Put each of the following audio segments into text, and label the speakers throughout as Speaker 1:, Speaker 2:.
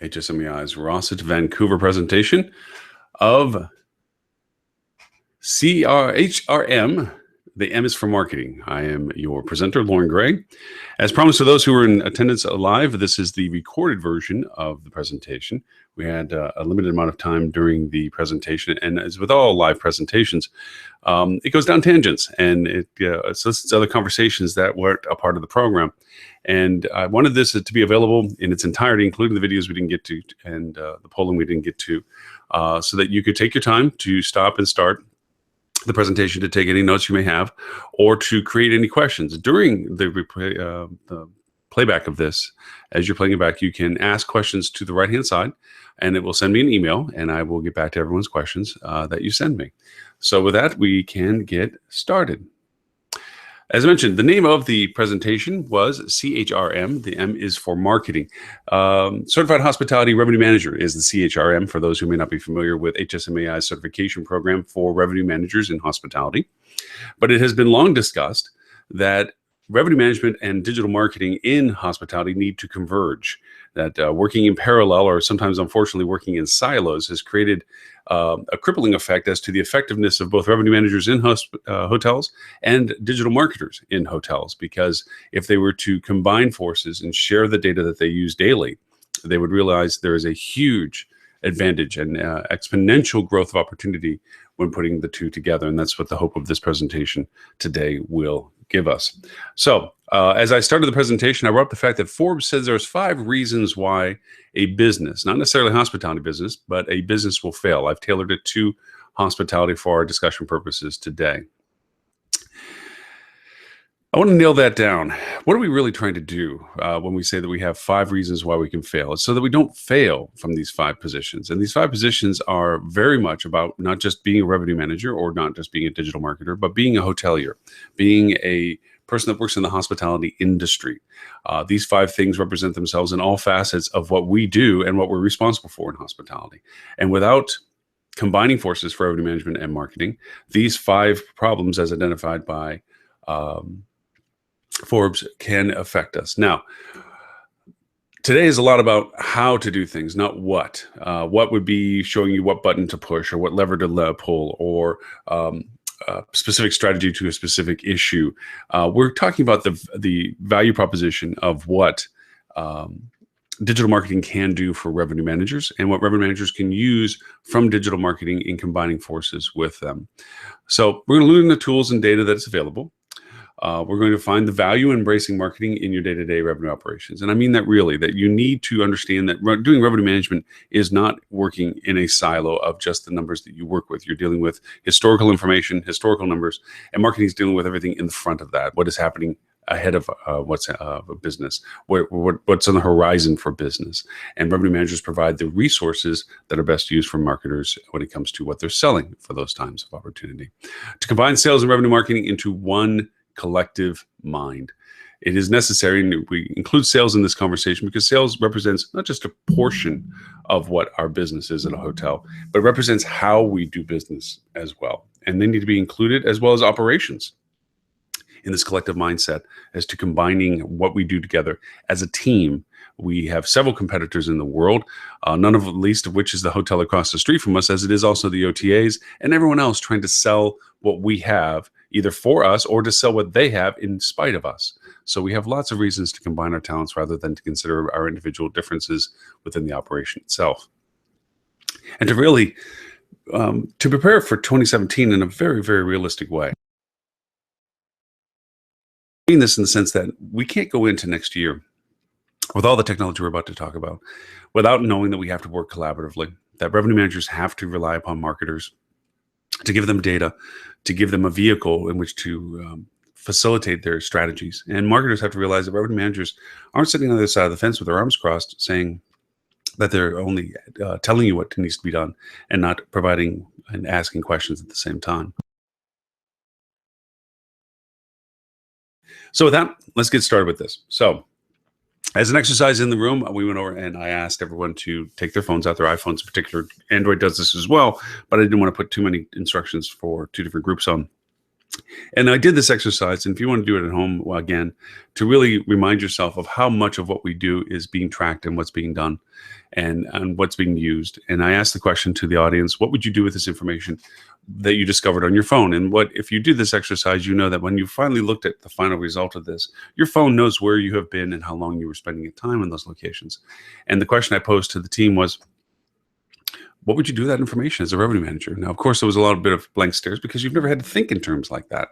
Speaker 1: HSMAI's ROCET Vancouver presentation of HRM. The M is for marketing. I am your presenter, Loren Gray. As promised to those who were in attendance live, this is the recorded version of the presentation. We had a limited amount of time during the presentation, and as with all live presentations, it goes down tangents, and it solicits other conversations that weren't a part of the program. And I wanted this to be available in its entirety, including the videos we didn't get to and the polling we didn't get to, so that you could take your time to stop and start the presentation, to take any notes you may have, or to create any questions. During the playback of this, as you're playing it back, you can ask questions to the right-hand side, and it will send me an email, and I will get back to everyone's questions that you send me. So with that, we can get started. As I mentioned, the name of the presentation was CHRM. The M is for marketing. Certified Hospitality Revenue Manager is the CHRM, for those who may not be familiar with HSMAI's certification program for revenue managers in hospitality. But it has been long discussed that revenue management and digital marketing in hospitality need to converge. That working in parallel, or sometimes unfortunately working in silos, has created a crippling effect as to the effectiveness of both revenue managers in hotels and digital marketers in hotels. Because if they were to combine forces and share the data that they use daily, they would realize there is a huge advantage and exponential growth of opportunity when putting the two together. And that's what the hope of this presentation today will give us. So as I started the presentation, I brought up the fact that Forbes says there's 5 reasons why a business, not necessarily a hospitality business, but a business will fail. I've tailored it to hospitality for our discussion purposes today. I want to nail that down. What are we really trying to do when we say that we have 5 reasons why we can fail? It's so that we don't fail from these 5 positions. And these 5 positions are very much about not just being a revenue manager or not just being a digital marketer, but being a hotelier, being a person that works in the hospitality industry. These 5 things represent themselves in all facets of what we do and what we're responsible for in hospitality. And without combining forces for revenue management and marketing, these 5 problems, as identified by Forbes, can affect us. Now, today is a lot about how to do things, not what. What would be showing you what button to push or what lever to pull, or specific strategy to a specific issue. We're talking about the value proposition of what digital marketing can do for revenue managers and what revenue managers can use from digital marketing in combining forces with them. So we're going to learn the tools and data that's available. We're going to find the value in embracing marketing in your day-to-day revenue operations. And I mean that really, that you need to understand that doing revenue management is not working in a silo of just the numbers that you work with. You're dealing with historical information, historical numbers, and marketing is dealing with everything in the front of that. What is happening ahead of what's a business, what's on the horizon for business. And revenue managers provide the resources that are best used for marketers when it comes to what they're selling for those times of opportunity. To combine sales and revenue marketing into one collective mind. It is necessary, and we include sales in this conversation because sales represents not just a portion of what our business is at a hotel, but represents how we do business as well. And they need to be included, as well as operations, in this collective mindset as to combining what we do together as a team. We have several competitors in the world, none of least of which is the hotel across the street from us, as it is also the OTAs and everyone else trying to sell what we have, either for us or to sell what they have in spite of us. So we have lots of reasons to combine our talents rather than to consider our individual differences within the operation itself. And to really, to prepare for 2017 in a very, very realistic way. I mean this in the sense that we can't go into next year with all the technology we're about to talk about without knowing that we have to work collaboratively, that revenue managers have to rely upon marketers to give them data, to give them a vehicle in which to facilitate their strategies. And marketers have to realize that revenue managers aren't sitting on the other side of the fence with their arms crossed saying that they're only telling you what needs to be done and not providing and asking questions at the same time. So with that, let's get started with this. So as an exercise in the room, we went over and I asked everyone to take their phones out, their iPhones in particular. Android does this as well, but I didn't want to put too many instructions for 2 different groups on. And I did this exercise, and if you want to do it at home, well, again, to really remind yourself of how much of what we do is being tracked and what's being done and what's being used. And I asked the question to the audience, what would you do with this information that you discovered on your phone? And what if you do this exercise, you know that when you finally looked at the final result of this, your phone knows where you have been and how long you were spending your time in those locations. And the question I posed to the team was, what would you do with that information as a revenue manager? Now, of course, there was a lot of bit of blank stares because you've never had to think in terms like that.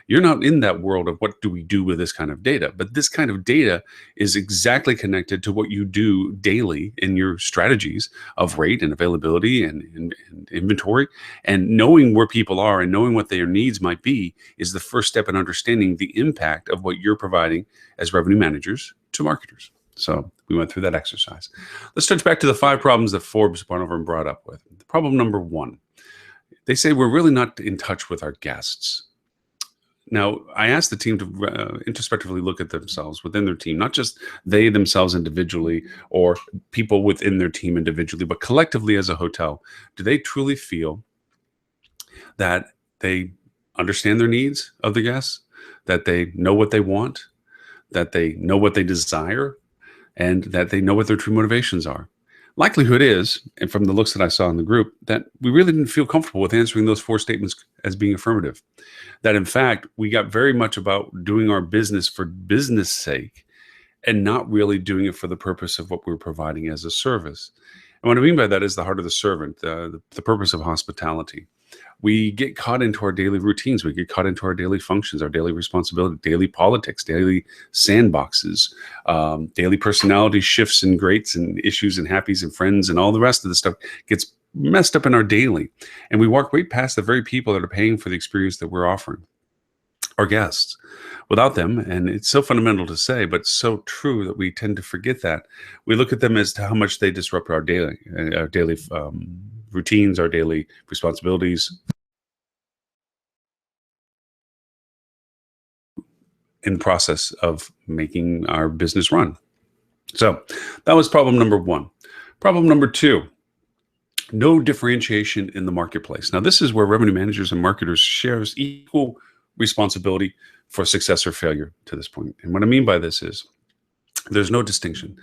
Speaker 1: You're not in that world of what do we do with this kind of data, but this kind of data is exactly connected to what you do daily in your strategies of rate and availability and inventory. And knowing where people are and knowing what their needs might be is the first step in understanding the impact of what you're providing as revenue managers to marketers. So we went through that exercise. Let's touch back to the 5 problems that Forbes went over and brought up with. Problem number 1, they say we're really not in touch with our guests. Now, I asked the team to introspectively look at themselves within their team, not just they themselves individually or people within their team individually, but collectively as a hotel. Do they truly feel that they understand their needs of the guests, that they know what they want, that they know what they desire, and that they know what their true motivations are? Likelihood is, and from the looks that I saw in the group, that we really didn't feel comfortable with answering those 4 statements as being affirmative. That in fact, we got very much about doing our business for business sake and not really doing it for the purpose of what we're providing as a service. And what I mean by that is the heart of the servant, the purpose of hospitality. We get caught into our daily routines. We get caught into our daily functions, our daily responsibility, daily politics, daily sandboxes, daily personality shifts and greats and issues and happies and friends and all the rest of the stuff gets messed up in our daily. And we walk right past the very people that are paying for the experience that we're offering, our guests. Without them, and it's so fundamental to say, but so true that we tend to forget that. We look at them as to how much they disrupt our daily routines, our daily responsibilities in the process of making our business run. So that was problem number 1. Problem number 2, no differentiation in the marketplace. Now, this is where revenue managers and marketers shares equal responsibility for success or failure to this point. And what I mean by this is there's no distinction.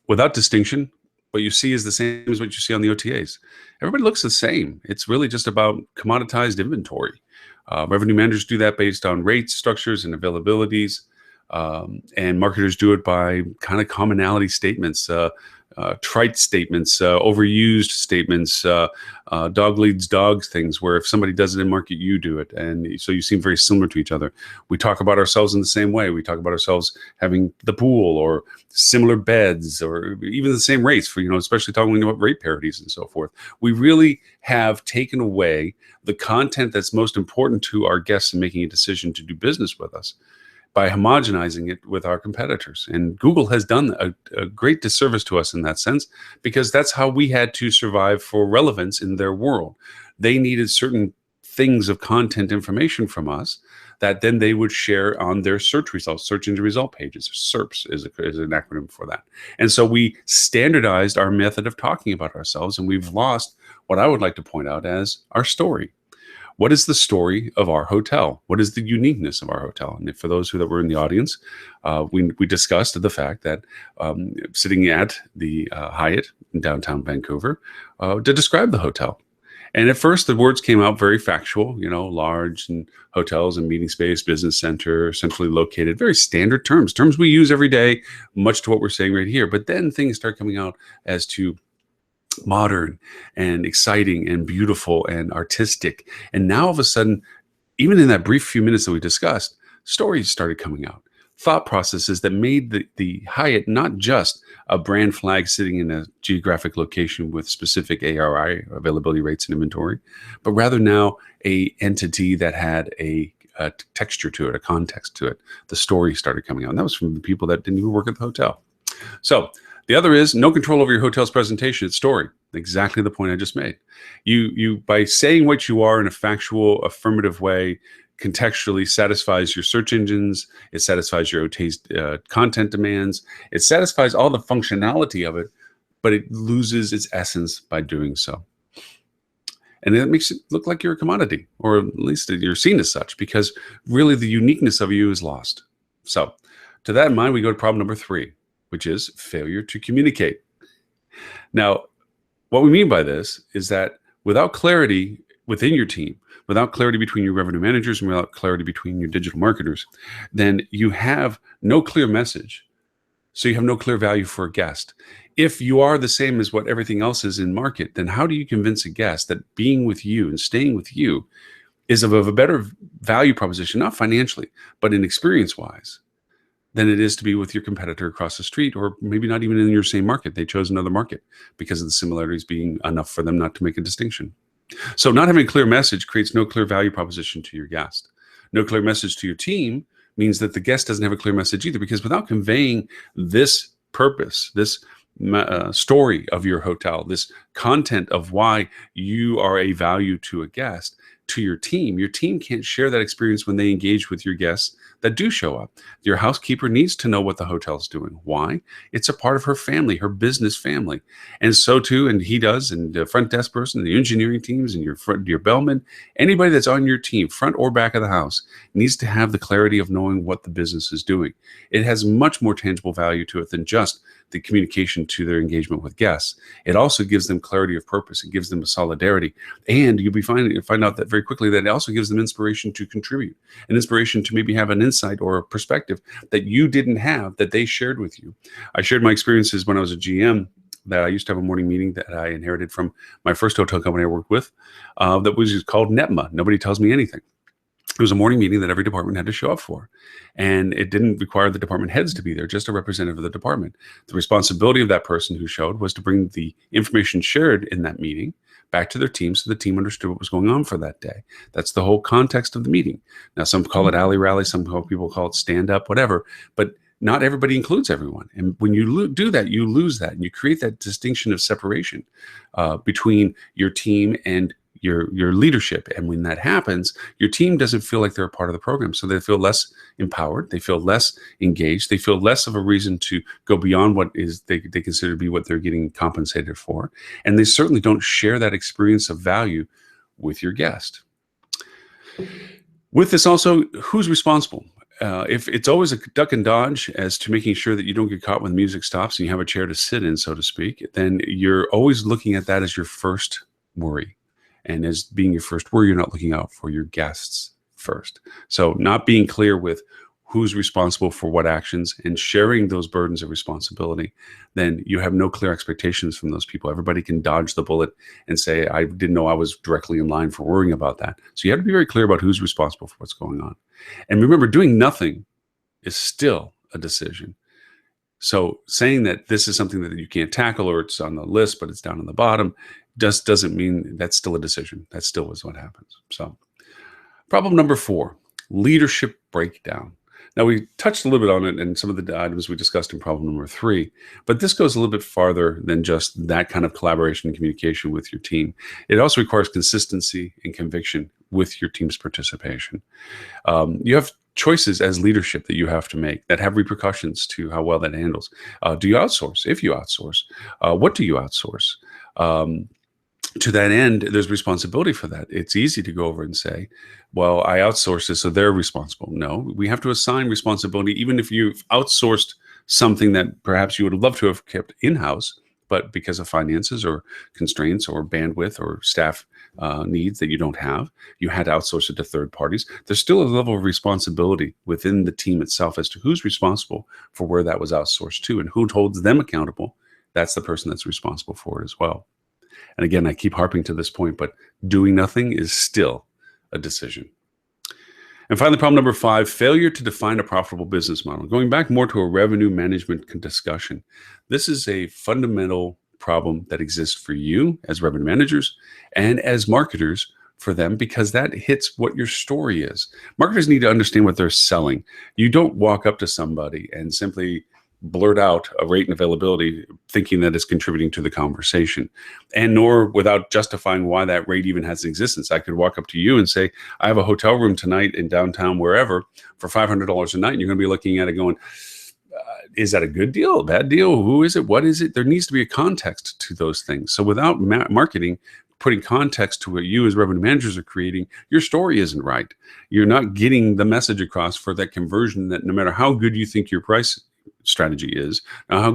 Speaker 1: Without distinction, what you see is the same as what you see on the OTAs. Everybody looks the same. It's really just about commoditized inventory. Revenue managers do that based on rates, structures, and availabilities. And marketers do it by kind of commonality statements, trite statements, overused statements, dog leads dog things, where if somebody does it in market, you do it. And so you seem very similar to each other. We talk about ourselves in the same way. We talk about ourselves having the pool or similar beds or even the same rates for, especially talking about rate parities and so forth. We really have taken away the content that's most important to our guests in making a decision to do business with us by homogenizing it with our competitors. And Google has done a great disservice to us in that sense, because that's how we had to survive for relevance in their world. They needed certain things of content information from us that then they would share on their search results, search engine result pages. SERPs is an acronym for that. And so we standardized our method of talking about ourselves, and we've lost what I would like to point out as our story. What is the story of our hotel? What is the uniqueness of our hotel? And for those that were in the audience, we discussed the fact that sitting at the Hyatt in downtown Vancouver to describe the hotel. And at first, the words came out very factual, large and hotels and meeting space, business center, centrally located, very standard terms we use every day, much to what we're saying right here. But then things start coming out as to modern and exciting and beautiful and artistic. And now all of a sudden, even in that brief few minutes that we discussed, stories started coming out. Thought processes that made the Hyatt not just a brand flag sitting in a geographic location with specific ARI, availability rates and inventory, but rather now a entity that had a texture to it, a context to it. The story started coming out. And that was from the people that didn't even work at the hotel. So the other is no control over your hotel's presentation, its story. Exactly the point I just made. You by saying what you are in a factual, affirmative way, contextually satisfies your search engines. It satisfies your OTA's content demands. It satisfies all the functionality of it, but it loses its essence by doing so. And it makes it look like you're a commodity, or at least you're seen as such, because really the uniqueness of you is lost. So to that in mind, we go to problem number 3, which is failure to communicate. Now, what we mean by this is that without clarity within your team, without clarity between your revenue managers, and without clarity between your digital marketers, then you have no clear message. So you have no clear value for a guest. If you are the same as what everything else is in market, then how do you convince a guest that being with you and staying with you is of a better value proposition, not financially, but in experience-wise, than it is to be with your competitor across the street, or maybe not even in your same market? They chose another market because of the similarities being enough for them not to make a distinction. So not having a clear message creates no clear value proposition to your guest. No clear message to your team means that the guest doesn't have a clear message either, because without conveying this purpose, this story of your hotel, this content of why you are a value to a guest, to your team can't share that experience when they engage with your guests that do show up. Your housekeeper needs to know what the hotel's doing. Why? It's a part of her family, her business family. And so too, and he does, and the front desk person, the engineering teams, and your bellman, anybody that's on your team, front or back of the house, needs to have the clarity of knowing what the business is doing. It has much more tangible value to it than just the communication to their engagement with guests. It also gives them clarity of purpose. It gives them a solidarity. And you'll find out that very quickly that it also gives them inspiration to contribute, an inspiration to maybe have an insight or a perspective that you didn't have that they shared with you. I shared my experiences when I was a GM, that I used to have a morning meeting that I inherited from my first hotel company I worked with, that was called NETMA. Nobody tells me anything. It was a morning meeting that every department had to show up for. And it didn't require the department heads to be there, just a representative of the department. The responsibility of that person who showed was to bring the information shared in that meeting back to their team, so the team understood what was going on for that day. That's the whole context of the meeting. Now, some call it alley rally, some people call it stand up, whatever, but not everybody includes everyone. And when you do that, you lose that, and you create that distinction of separation between your team and your leadership. And when that happens, your team doesn't feel like they're a part of the program. So they feel less empowered. They feel less engaged. They feel less of a reason to go beyond what is they consider to be what they're getting compensated for. And they certainly don't share that experience of value with your guest. With this also, who's responsible? If it's always a duck and dodge as to making sure that you don't get caught when the music stops and you have a chair to sit in, so to speak, then you're always looking at that as your first worry. And as being your first worry, you're not looking out for your guests first. So not being clear with who's responsible for what actions and sharing those burdens of responsibility, then you have no clear expectations from those people. Everybody can dodge the bullet and say, I didn't know I was directly in line for worrying about that. So you have to be very clear about who's responsible for what's going on. And remember, doing nothing is still a decision. So saying that this is something that you can't tackle, or it's on the list, but it's down on the bottom, just doesn't mean that's still a decision. That still is what happens. So problem number 4, leadership breakdown. Now, we touched a little bit on it in some of the items we discussed in problem number 3, but this goes a little bit farther than just that kind of collaboration and communication with your team. It also requires consistency and conviction with your team's participation. You have choices as leadership that you have to make that have repercussions to how well that handles. Do you outsource? If you outsource, what do you outsource? To that end, there's responsibility for that. It's easy to go over and say, well, I outsourced this, so they're responsible. No, we have to assign responsibility, even if you've outsourced something that perhaps you would love to have kept in-house, but because of finances or constraints or bandwidth or staff needs that you don't have, you had to outsource it to third parties. There's still a level of responsibility within the team itself as to who's responsible for where that was outsourced to, and who holds them accountable. That's the person that's responsible for it as well. And again, I keep harping to this point, but doing nothing is still a decision. And finally, problem number 5, failure to define a profitable business model. Going back more to a revenue management discussion, this is a fundamental problem that exists for you as revenue managers and as marketers for them, because that hits what your story is. Marketers need to understand what they're selling. You don't walk up to somebody and simply blurt out a rate and availability thinking that it's contributing to the conversation, and nor without justifying why that rate even has existence. I could walk up to you and say, I have a hotel room tonight in downtown wherever for $500 a night, and you're going to be looking at it going, is that a good deal, a bad deal? Who is it? What is it? There needs to be a context to those things. So without marketing putting context to what you as revenue managers are creating, your story isn't right. You're not getting the message across for that conversion, that no matter how good you think your price strategy is, how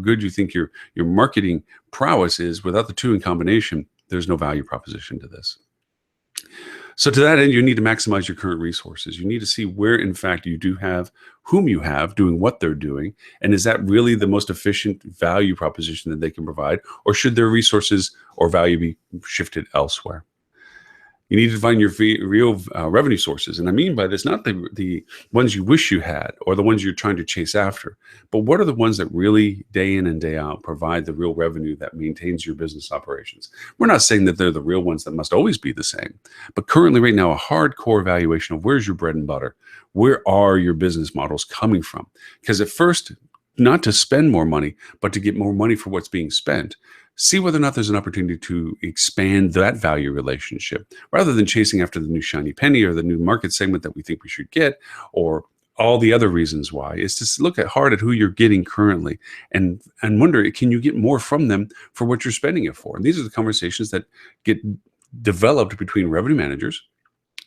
Speaker 1: good you think your marketing prowess is, without the two in combination, there's no value proposition to this. So to that end, you need to maximize your current resources. You need to see where, in fact, you do have, whom you have doing what they're doing, and is that really the most efficient value proposition that they can provide, or should their resources or value be shifted elsewhere? You need to find your real revenue sources. And I mean by this, not the ones you wish you had or the ones you're trying to chase after, but what are the ones that really day in and day out provide the real revenue that maintains your business operations? We're not saying that they're the real ones that must always be the same, but currently right now, a hardcore evaluation of where's your bread and butter? Where are your business models coming from? Because at first, not to spend more money, but to get more money for what's being spent. See whether or not there's an opportunity to expand that value relationship rather than chasing after the new shiny penny or the new market segment that we think we should get, or all the other reasons why. Is to look hard at who you're getting currently and wonder, can you get more from them for what you're spending it for? And these are the conversations that get developed between revenue managers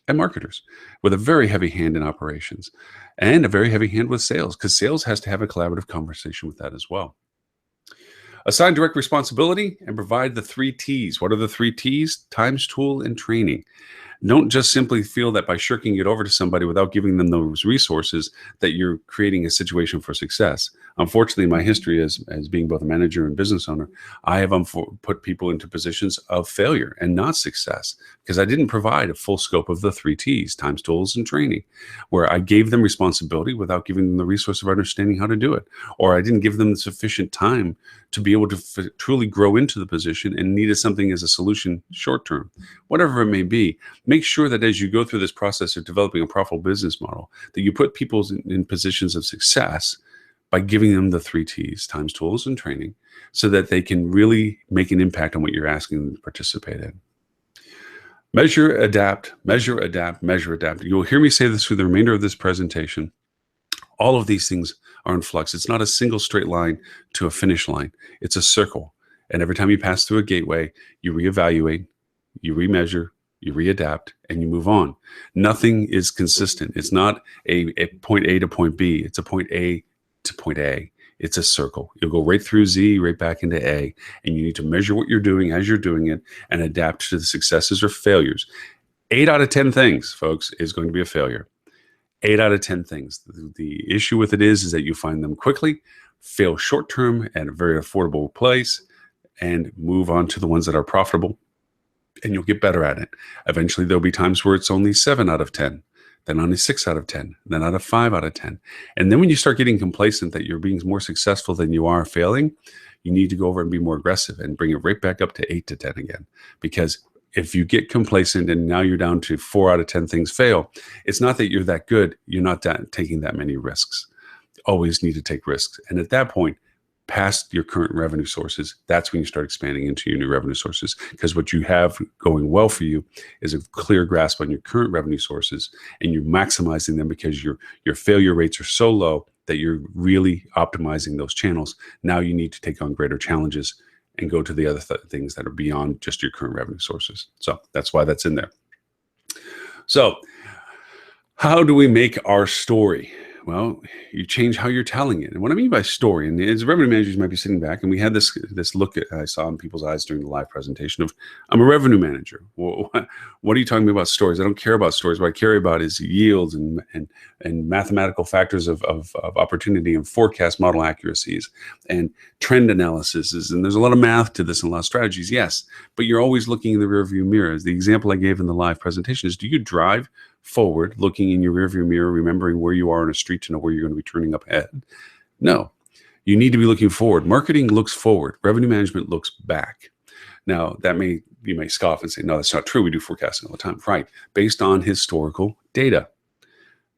Speaker 1: and marketers, with a very heavy hand in operations and a very heavy hand with sales, because sales has to have a collaborative conversation with that as well. Assign direct responsibility and provide the 3 T's. What are the 3 T's? Times, tool, and training. Don't just simply feel that by shirking it over to somebody without giving them those resources that you're creating a situation for success. Unfortunately, my history as being both a manager and business owner, I have put people into positions of failure and not success because I didn't provide a full scope of the 3 T's, times, tools, and training, where I gave them responsibility without giving them the resource of understanding how to do it, or I didn't give them the sufficient time to be able to truly grow into the position and needed something as a solution short term. Whatever it may be, make sure that as you go through this process of developing a profitable business model, that you put people in positions of success by giving them the 3 T's, times, tools, and training, so that they can really make an impact on what you're asking them to participate in. Measure, adapt, measure, adapt, measure, adapt. You'll hear me say this through the remainder of this presentation. All of these things are in flux. It's not a single straight line to a finish line. It's a circle. And every time you pass through a gateway, you reevaluate, you remeasure, you readapt, and you move on. Nothing is consistent. It's not a point A to point B. It's a point A to point A. It's a circle. You'll go right through Z, right back into A, and you need to measure what you're doing as you're doing it and adapt to the successes or failures. 8 out of 10 things, folks, is going to be a failure. 8 out of 10 things. The issue with it is that you find them quickly, fail short-term at a very affordable place, and move on to the ones that are profitable, and you'll get better at it. Eventually, there'll be times where it's only 7 out of 10, then only 6 out of 10, then out of 5 out of 10. And then when you start getting complacent that you're being more successful than you are failing, you need to go over and be more aggressive and bring it right back up to 8 to 10 again. Because if you get complacent and now you're down to 4 out of 10 things fail, it's not that you're that good. You're not taking that many risks. Always need to take risks. And at that point, past your current revenue sources, that's when you start expanding into your new revenue sources. Because what you have going well for you is a clear grasp on your current revenue sources, and you're maximizing them because your failure rates are so low that you're really optimizing those channels. Now you need to take on greater challenges and go to the other things that are beyond just your current revenue sources. So that's why that's in there. So how do we make our story? Well, you change how you're telling it. And what I mean by story, and as revenue managers might be sitting back, and we had this look I saw in people's eyes during the live presentation of, I'm a revenue manager. Well, what are you talking about stories? I don't care about stories. What I care about is yields and mathematical factors of opportunity and forecast model accuracies and trend analysis. And there's a lot of math to this and a lot of strategies, yes, but you're always looking in the rearview mirror. The example I gave in the live presentation is, do you drive forward, looking in your rearview mirror, remembering where you are on a street to know where you're going to be turning up ahead? No, you need to be looking forward. Marketing looks forward. Revenue management looks back. Now, you may scoff and say, no, that's not true. We do forecasting all the time. Right. Based on historical data,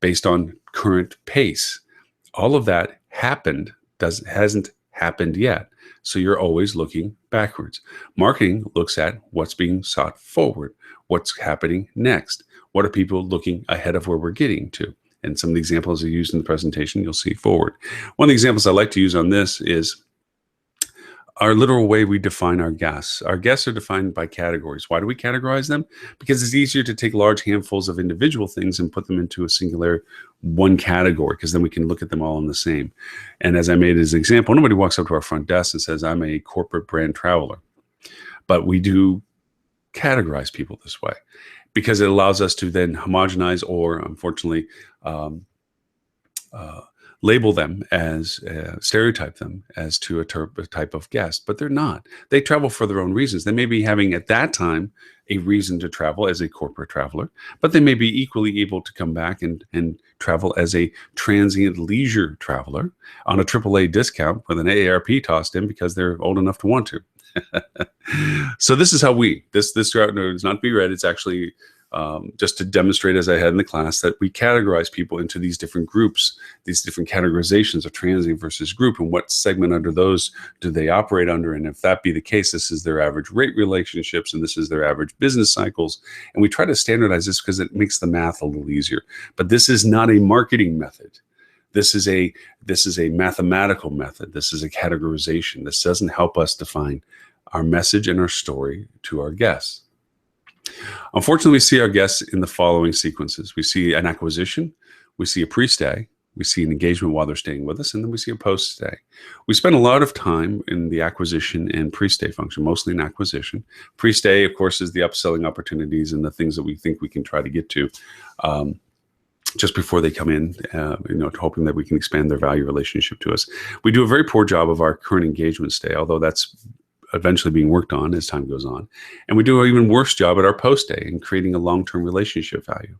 Speaker 1: based on current pace. All of that hasn't happened yet. So you're always looking backwards. Marketing looks at what's being sought forward, what's happening next. What are people looking ahead of where we're getting to? And some of the examples I used in the presentation, you'll see forward. One of the examples I like to use on this is our literal way we define our guests. Our guests are defined by categories. Why do we categorize them? Because it's easier to take large handfuls of individual things and put them into a singular one category, because then we can look at them all in the same. And as I made as an example, nobody walks up to our front desk and says, I'm a corporate brand traveler. But we do categorize people this way because it allows us to then homogenize or, unfortunately, label them as, stereotype them as to a type of guest, but they're not. They travel for their own reasons. They may be having at that time a reason to travel as a corporate traveler, but they may be equally able to come back and travel as a transient leisure traveler on a AAA discount with an AARP tossed in because they're old enough to want to. So this is how this route is not to be read. It's actually just to demonstrate, as I had in the class, that we categorize people into these different groups, these different categorizations of transient versus group, and what segment under those do they operate under. And if that be the case, this is their average rate relationships, and this is their average business cycles. And we try to standardize this because it makes the math a little easier. But this is not a marketing method. This is a mathematical method. This is a categorization. This doesn't help us define our message and our story to our guests. Unfortunately, we see our guests in the following sequences. We see an acquisition, we see a pre-stay, we see an engagement while they're staying with us, and then we see a post-stay. We spend a lot of time in the acquisition and pre-stay function, mostly in acquisition. Pre-stay, of course, is the upselling opportunities and the things that we think we can try to get to just before they come in, hoping that we can expand their value relationship to us. We do a very poor job of our current engagement stay, although that's eventually being worked on as time goes on. And we do an even worse job at our post-day in creating a long-term relationship value.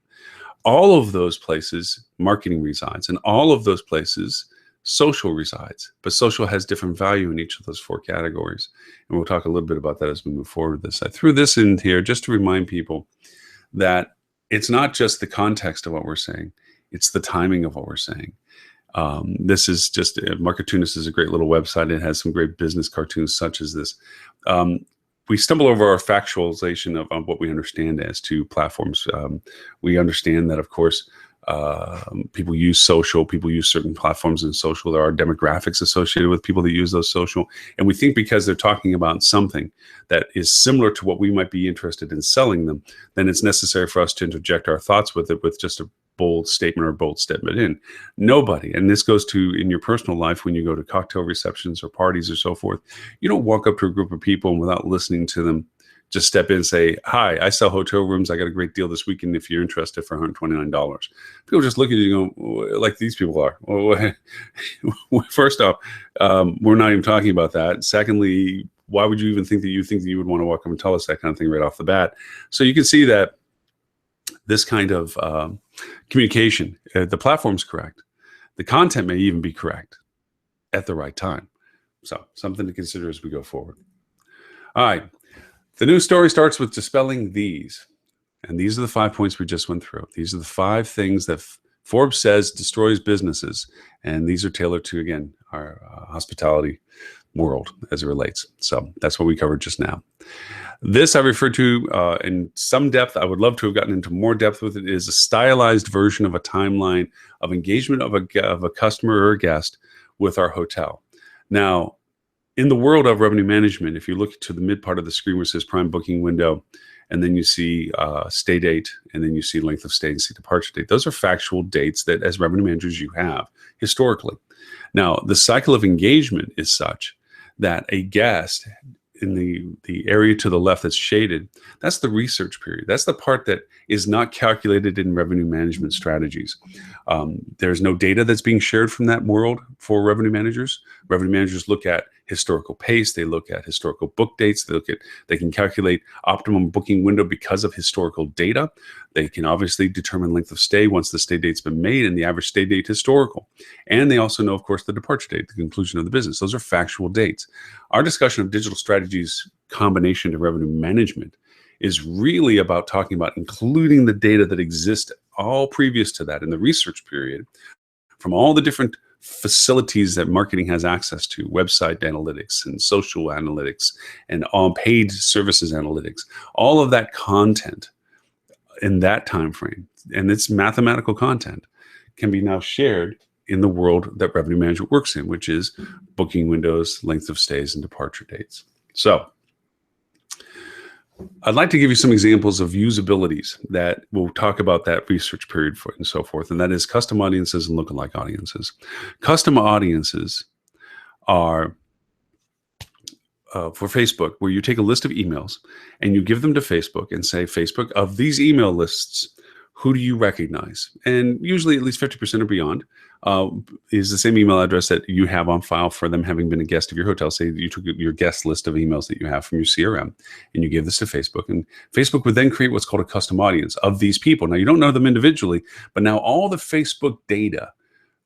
Speaker 1: All of those places, marketing resides, and all of those places, social resides. But social has different value in each of those four categories. And we'll talk a little bit about that as we move forward with this. I threw this in here just to remind people that it's not just the context of what we're saying, it's the timing of what we're saying. This is just, Marketoonist is a great little website. It has some great business cartoons such as this. We stumble over our factualization of what we understand as to platforms. We understand that, of course, people use social, people use certain platforms in social. There are demographics associated with people that use those social. And we think because they're talking about something that is similar to what we might be interested in selling them, then it's necessary for us to interject our thoughts with it with just a bold statement or bold statement in. Nobody, and this goes to in your personal life when you go to cocktail receptions or parties or so forth, you don't walk up to a group of people and without listening to them, just step in and say, hi, I sell hotel rooms. I got a great deal this weekend if you're interested for $129. People just look at you and go, like these people are. Well, first off, we're not even talking about that. Secondly, why would you even think that you would want to walk up and tell us that kind of thing right off the bat? So you can see that this kind of communication, the platform's correct. The content may even be correct at the right time. So something to consider as we go forward. All right. The news story starts with dispelling these. And these are the 5 points we just went through. These are the 5 things that Forbes says destroys businesses. And these are tailored to, again, our hospitality world as it relates. So that's what we covered just now. This I referred to in some depth. I would love to have gotten into more depth with it. It is a stylized version of a timeline of engagement of a customer or a guest with our hotel. Now, in the world of revenue management, if you look to the mid part of the screen where it says prime booking window, and then you see stay date, and then you see length of stay and see departure date. Those are factual dates that as revenue managers you have historically. Now, the cycle of engagement is such that a guest in the area to the left that's shaded, that's the research period. That's the part that is not calculated in revenue management strategies. There's no data that's being shared from that world for revenue managers. Revenue managers look at historical pace. They look at historical book dates. They can calculate optimum booking window because of historical data. They can obviously determine length of stay once the stay date's been made and the average stay date historical. And they also know, of course, the departure date, the conclusion of the business. Those are factual dates. Our discussion of digital strategies combination to revenue management is really about talking about including the data that exists all previous to that in the research period from all the different facilities that marketing has access to, website analytics and social analytics and all paid services analytics, all of that content in that time frame, and it's mathematical content, can be now shared in the world that revenue management works in, which is booking windows, length of stays, and departure dates. So I'd like to give you some examples of usabilities that we'll talk about that research period for and so forth, and that is custom audiences and lookalike audiences. Custom audiences are for Facebook, where you take a list of emails and you give them to Facebook and say, Facebook, of these email lists, who do you recognize? And usually at least 50% or beyond is the same email address that you have on file for them having been a guest of your hotel. Say that you took your guest list of emails that you have from your CRM and you give this to Facebook. And Facebook would then create what's called a custom audience of these people. Now, you don't know them individually, but now all the Facebook data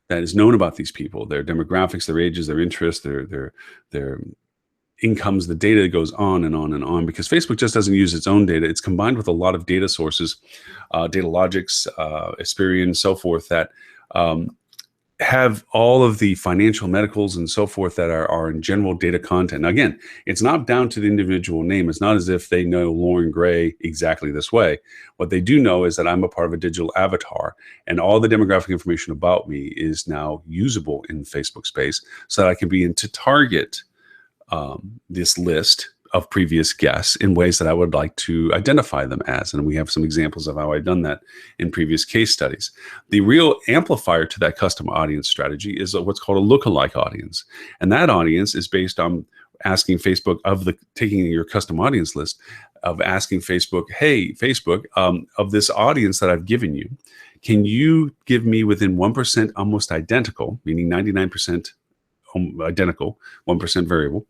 Speaker 1: that is known about these people, their demographics, their ages, their interests, their incomes, the data goes on and on and on, because Facebook just doesn't use its own data. It's combined with a lot of data sources, Datalogics, Experian, so forth, that have all of the financial medicals and so forth that are in general data content. Now, again, it's not down to the individual name. It's not as if they know Loren Gray exactly this way. What they do know is that I'm a part of a digital avatar, and all the demographic information about me is now usable in Facebook space, so that I can begin to target this list of previous guests in ways that I would like to identify them as. And we have some examples of how I've done that in previous case studies. The real amplifier to that custom audience strategy is what's called a lookalike audience. And that audience is based on asking Facebook, taking your custom audience list, of asking Facebook, hey, Facebook, of this audience that I've given you, can you give me within 1% almost identical, meaning 99% identical, 1% variable,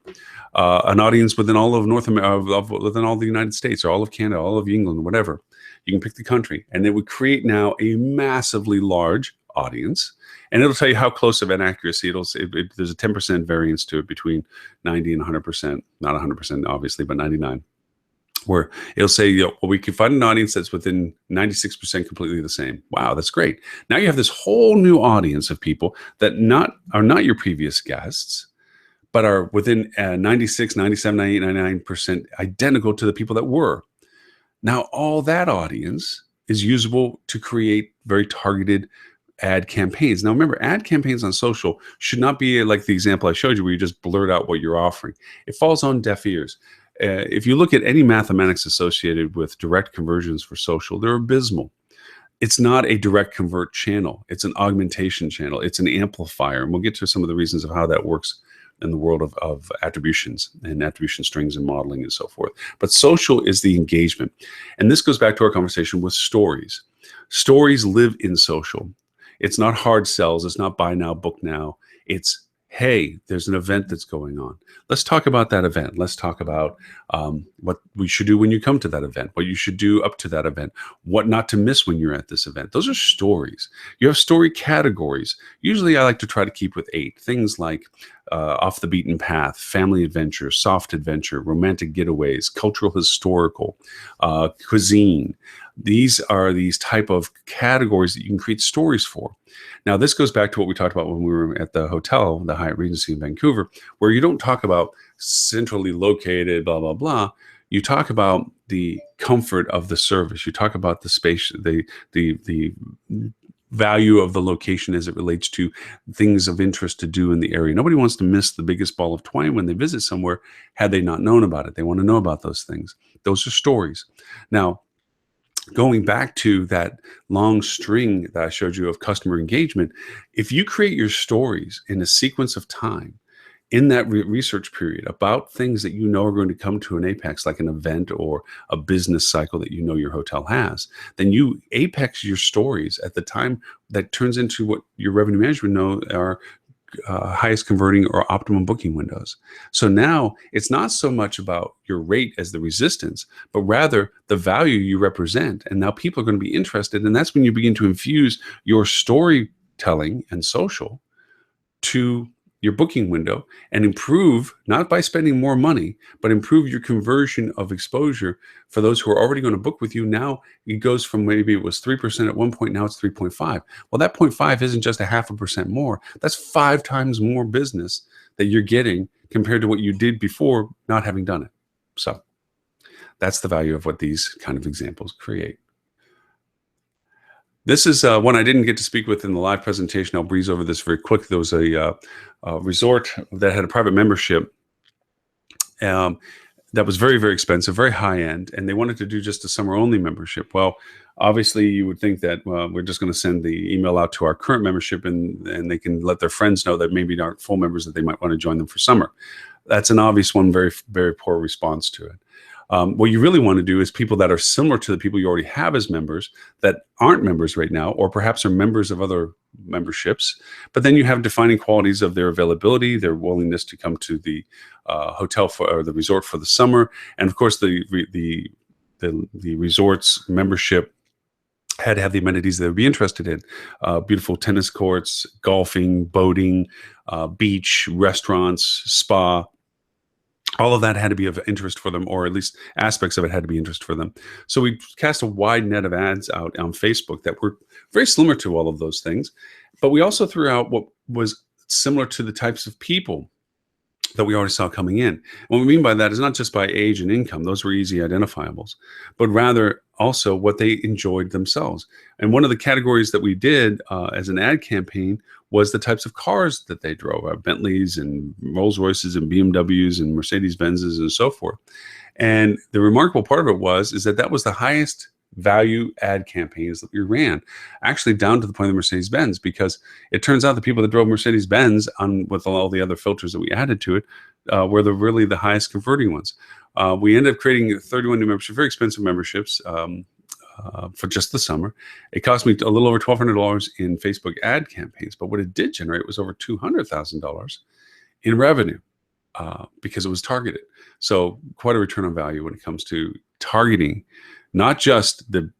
Speaker 1: an audience within all of North America, within all the United States, or all of Canada, all of England, whatever. You can pick the country, and it would create now a massively large audience, and it'll tell you how close of an accuracy. There's a 10% variance to it between 90 and 100%, not 100% obviously, but 99. Where it'll say, well, we can find an audience that's within 96% completely the same. Wow, that's great. Now you have this whole new audience of people that are not your previous guests, but are within 96, 97, 98, 99% identical to the people that were. Now, all that audience is usable to create very targeted ad campaigns. Now, remember, ad campaigns on social should not be like the example I showed you, where you just blurt out what you're offering. It falls on deaf ears. If you look at any mathematics associated with direct conversions for social, they're abysmal. It's not a direct convert channel. It's an augmentation channel. It's an amplifier. And we'll get to some of the reasons of how that works in the world of attributions and attribution strings and modeling and so forth. But social is the engagement. And this goes back to our conversation with stories. Stories live in social. It's not hard sells. It's not buy now, book now. It's, hey, there's an event that's going on. Let's talk about that event. Let's talk about what we should do when you come to that event, what you should do up to that event, what not to miss when you're at this event. Those are stories. You have story categories. Usually I like to try to keep with 8. Things like off the beaten path, family adventure, soft adventure, romantic getaways, cultural historical, cuisine. These are these type of categories that you can create stories for. Now, this goes back to what we talked about when we were at the hotel, the Hyatt Regency in Vancouver, where you don't talk about centrally located, blah, blah, blah. You talk about the comfort of the service. You talk about the space, the value of the location as it relates to things of interest to do in the area. Nobody wants to miss the biggest ball of twine when they visit somewhere had they not known about it. They want to know about those things. Those are stories. Now, going back to that long string that I showed you of customer engagement, if you create your stories in a sequence of time in that research period about things that you know are going to come to an apex, like an event or a business cycle that you know your hotel has, then you apex your stories at the time that turns into what your revenue management know are highest converting or optimum booking windows. So now it's not so much about your rate as the resistance, but rather the value you represent. And now people are going to be interested. And that's when you begin to infuse your storytelling and social to your booking window and improve, not by spending more money, but improve your conversion of exposure for those who are already going to book with you. Now it goes from, maybe it was 3% at one point, now it's 3.5. Well, that 0.5 isn't just a 0.5% more. That's 5 times more business that you're getting compared to what you did before not having done it. So that's the value of what these kind of examples create. This is one I didn't get to speak with in the live presentation. I'll breeze over this very quick. There was a resort that had a private membership that was very, very expensive, very high end, and they wanted to do just a summer only membership. Well, obviously you would think that, well, we're just going to send the email out to our current membership and they can let their friends know that maybe aren't full members that they might want to join them for summer. That's an obvious one, very, very poor response to it. What you really want to do is people that are similar to the people you already have as members that aren't members right now, or perhaps are members of other memberships, but then you have defining qualities of their availability, their willingness to come to the hotel or the resort for the summer, and of course the resort's membership had to have the amenities they would be interested in: beautiful tennis courts, golfing, boating, beach, restaurants, spa. All of that had to be of interest for them, or at least aspects of it had to be interest for them. So we cast a wide net of ads out on Facebook that were very similar to all of those things. But we also threw out what was similar to the types of people that we already saw coming in. And what we mean by that is not just by age and income, those were easy identifiables, but rather also what they enjoyed themselves. And one of the categories that we did as an ad campaign was the types of cars that they drove, Bentleys and Rolls Royces and BMWs and Mercedes Benzes and so forth. And the remarkable part of it is that was the highest value ad campaigns that we ran, actually down to the point of the Mercedes Benz, because it turns out the people that drove Mercedes Benz with all the other filters that we added to it were really the highest converting ones. We ended up creating 31 new memberships, very expensive memberships for just the summer. It cost me a little over $1,200 in Facebook ad campaigns, but what it did generate was over $200,000 in revenue because it was targeted. So quite a return on value when it comes to targeting not just the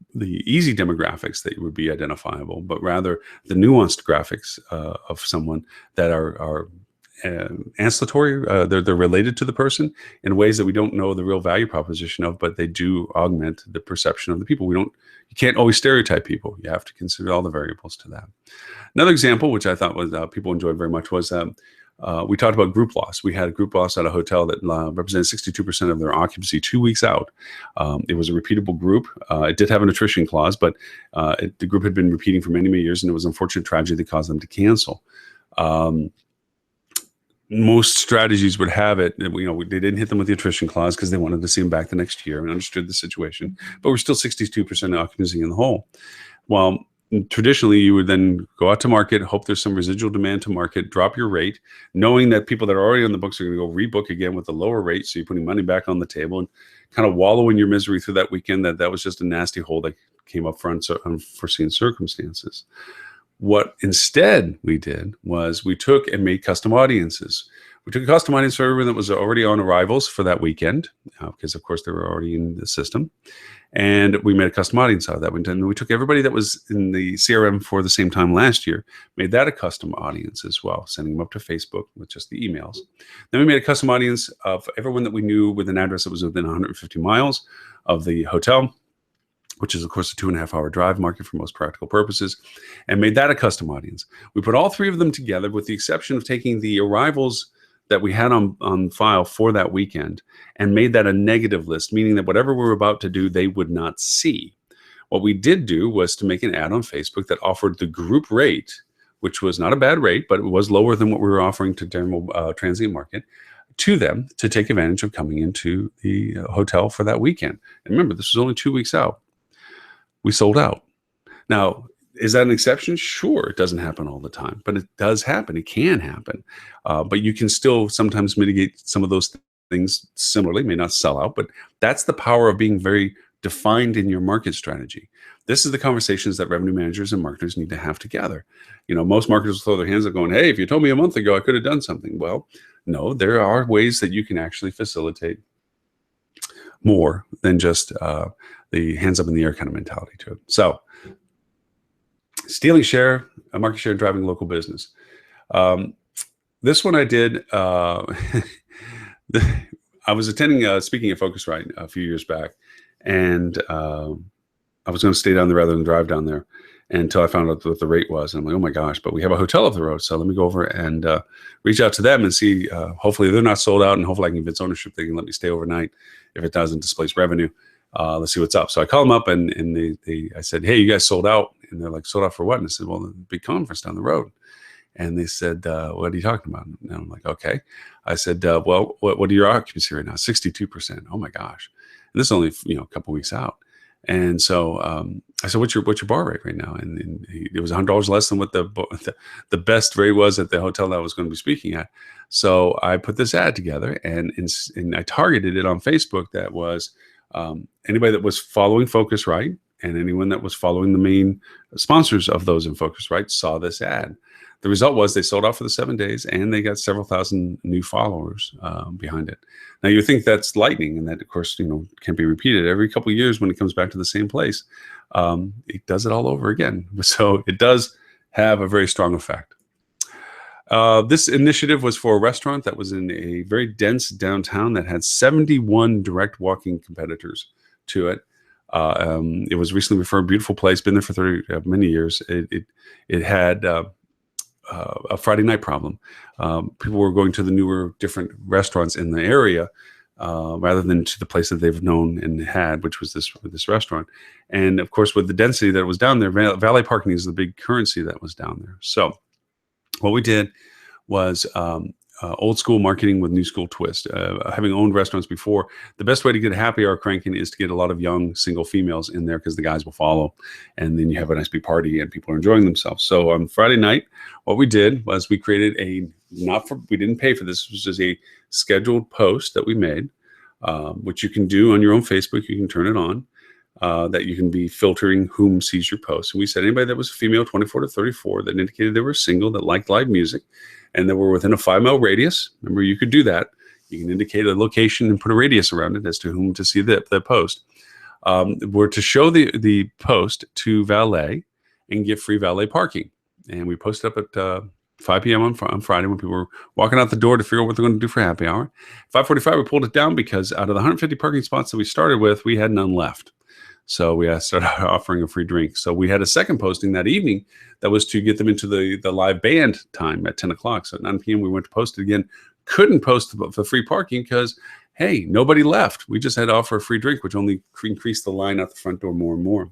Speaker 1: easy demographics that would be identifiable, but rather the nuanced graphics of someone that are ancillary. They're related to the person in ways that we don't know the real value proposition of, but they do augment the perception of the people. You can't always stereotype people. You have to consider all the variables to that. Another example, which I thought was people enjoyed very much, was we talked about group loss. We had a group loss at a hotel that represented 62% of their occupancy 2 weeks out. It was a repeatable group. It did have an attrition clause, but the group had been repeating for many, many years, and it was an unfortunate tragedy that caused them to cancel. Most strategies would have it, they didn't hit them with the attrition clause because they wanted to see them back the next year and understood the situation, but we're still 62% occupancy in the hole. Well, traditionally, you would then go out to market, hope there's some residual demand to market, drop your rate, knowing that people that are already on the books are going to go rebook again with a lower rate. So you're putting money back on the table and kind of wallow in your misery through that weekend. That was just a nasty hole that came up for unforeseen circumstances. What instead we did was we took and made custom audiences. We took a custom audience for everyone that was already on arrivals for that weekend, because of course they were already in the system. And we made a custom audience out of that. And we took everybody that was in the CRM for the same time last year, made that a custom audience as well, sending them up to Facebook with just the emails. Then we made a custom audience of everyone that we knew with an address that was within 150 miles of the hotel, which is, of course, a 2.5-hour drive market for most practical purposes, and made that a custom audience. We put all three of them together with the exception of taking the arrivals that we had on file for that weekend and made that a negative list, meaning that whatever we're about to do, they would not see. What we did do was to make an ad on Facebook that offered the group rate, which was not a bad rate, but it was lower than what we were offering to general transient market, to them to take advantage of coming into the hotel for that weekend. And remember, this was only 2 weeks out. We sold out. Now, is that an exception? Sure, it doesn't happen all the time, but it does happen. It can happen. But you can still sometimes mitigate some of those things similarly, may not sell out, but that's the power of being very defined in your market strategy. This is the conversations that revenue managers and marketers need to have together. Most marketers will throw their hands up going, hey, if you told me a month ago, I could have done something. Well, no, there are ways that you can actually facilitate more than just the hands up in the air kind of mentality to it. So stealing share, market share, driving local business. This one I did, I was attending Speaking at Focusrite a few years back, and I was going to stay down there rather than drive down there until I found out what the rate was. And I'm like, oh my gosh, but we have a hotel up the road. So let me go over and reach out to them and see, hopefully they're not sold out, and hopefully I can convince ownership they can let me stay overnight if it doesn't displace revenue. Let's see what's up. So I call them up and I said, hey, you guys sold out? And they're like, sold out for what? And I said, well, the big conference down the road. And they said, what are you talking about? And I'm like, okay. I said, well, what are your occupancy right now? 62%. Oh my gosh. And this is only, a couple weeks out. And so I said, what's your bar rate right now? And it was $100 less than what the best rate was at the hotel that I was going to be speaking at. So I put this ad together, and I targeted it on Facebook. That was anybody that was following Focusrite, and anyone that was following the main sponsors of those in Focusrite saw this ad. The result was they sold out for the 7 days, and they got several thousand new followers behind it. Now, you think that's lightning, and that, of course, can't be repeated. Every couple of years when it comes back to the same place, it does it all over again. So it does have a very strong effect. This initiative was for a restaurant that was in a very dense downtown that had 71 direct walking competitors to it. It was recently referred, beautiful place, been there for many years. It had a Friday night problem. People were going to the newer, different restaurants in the area rather than to the place that they've known and had, which was this restaurant. And of course, with the density that was down there, valet parking is the big currency that was down there. So what we did was old school marketing with new school twist. Having owned restaurants before, the best way to get a happy hour cranking is to get a lot of young single females in there, because the guys will follow, and then you have a nice big party and people are enjoying themselves. So on Friday night, what we did was we created we didn't pay for this. It was just a scheduled post that we made, which you can do on your own Facebook. You can turn it on. That you can be filtering whom sees your post. And we said anybody that was female, 24 to 34, that indicated they were single, that liked live music, and that were within a 5-mile radius. Remember, you could do that. You can indicate a location and put a radius around it as to whom to see the post. Were to show the post to valet and get free valet parking. And we posted up at 5 p.m. on Friday when people were walking out the door to figure out what they're going to do for happy hour. 5:45, we pulled it down because out of the 150 parking spots that we started with, we had none left. So we started offering a free drink. So we had a second posting that evening that was to get them into the live band time at 10 o'clock. So at 9 p.m. we went to post it again. Couldn't post the free parking because, hey, nobody left. We just had to offer a free drink, which only increased the line out the front door more and more.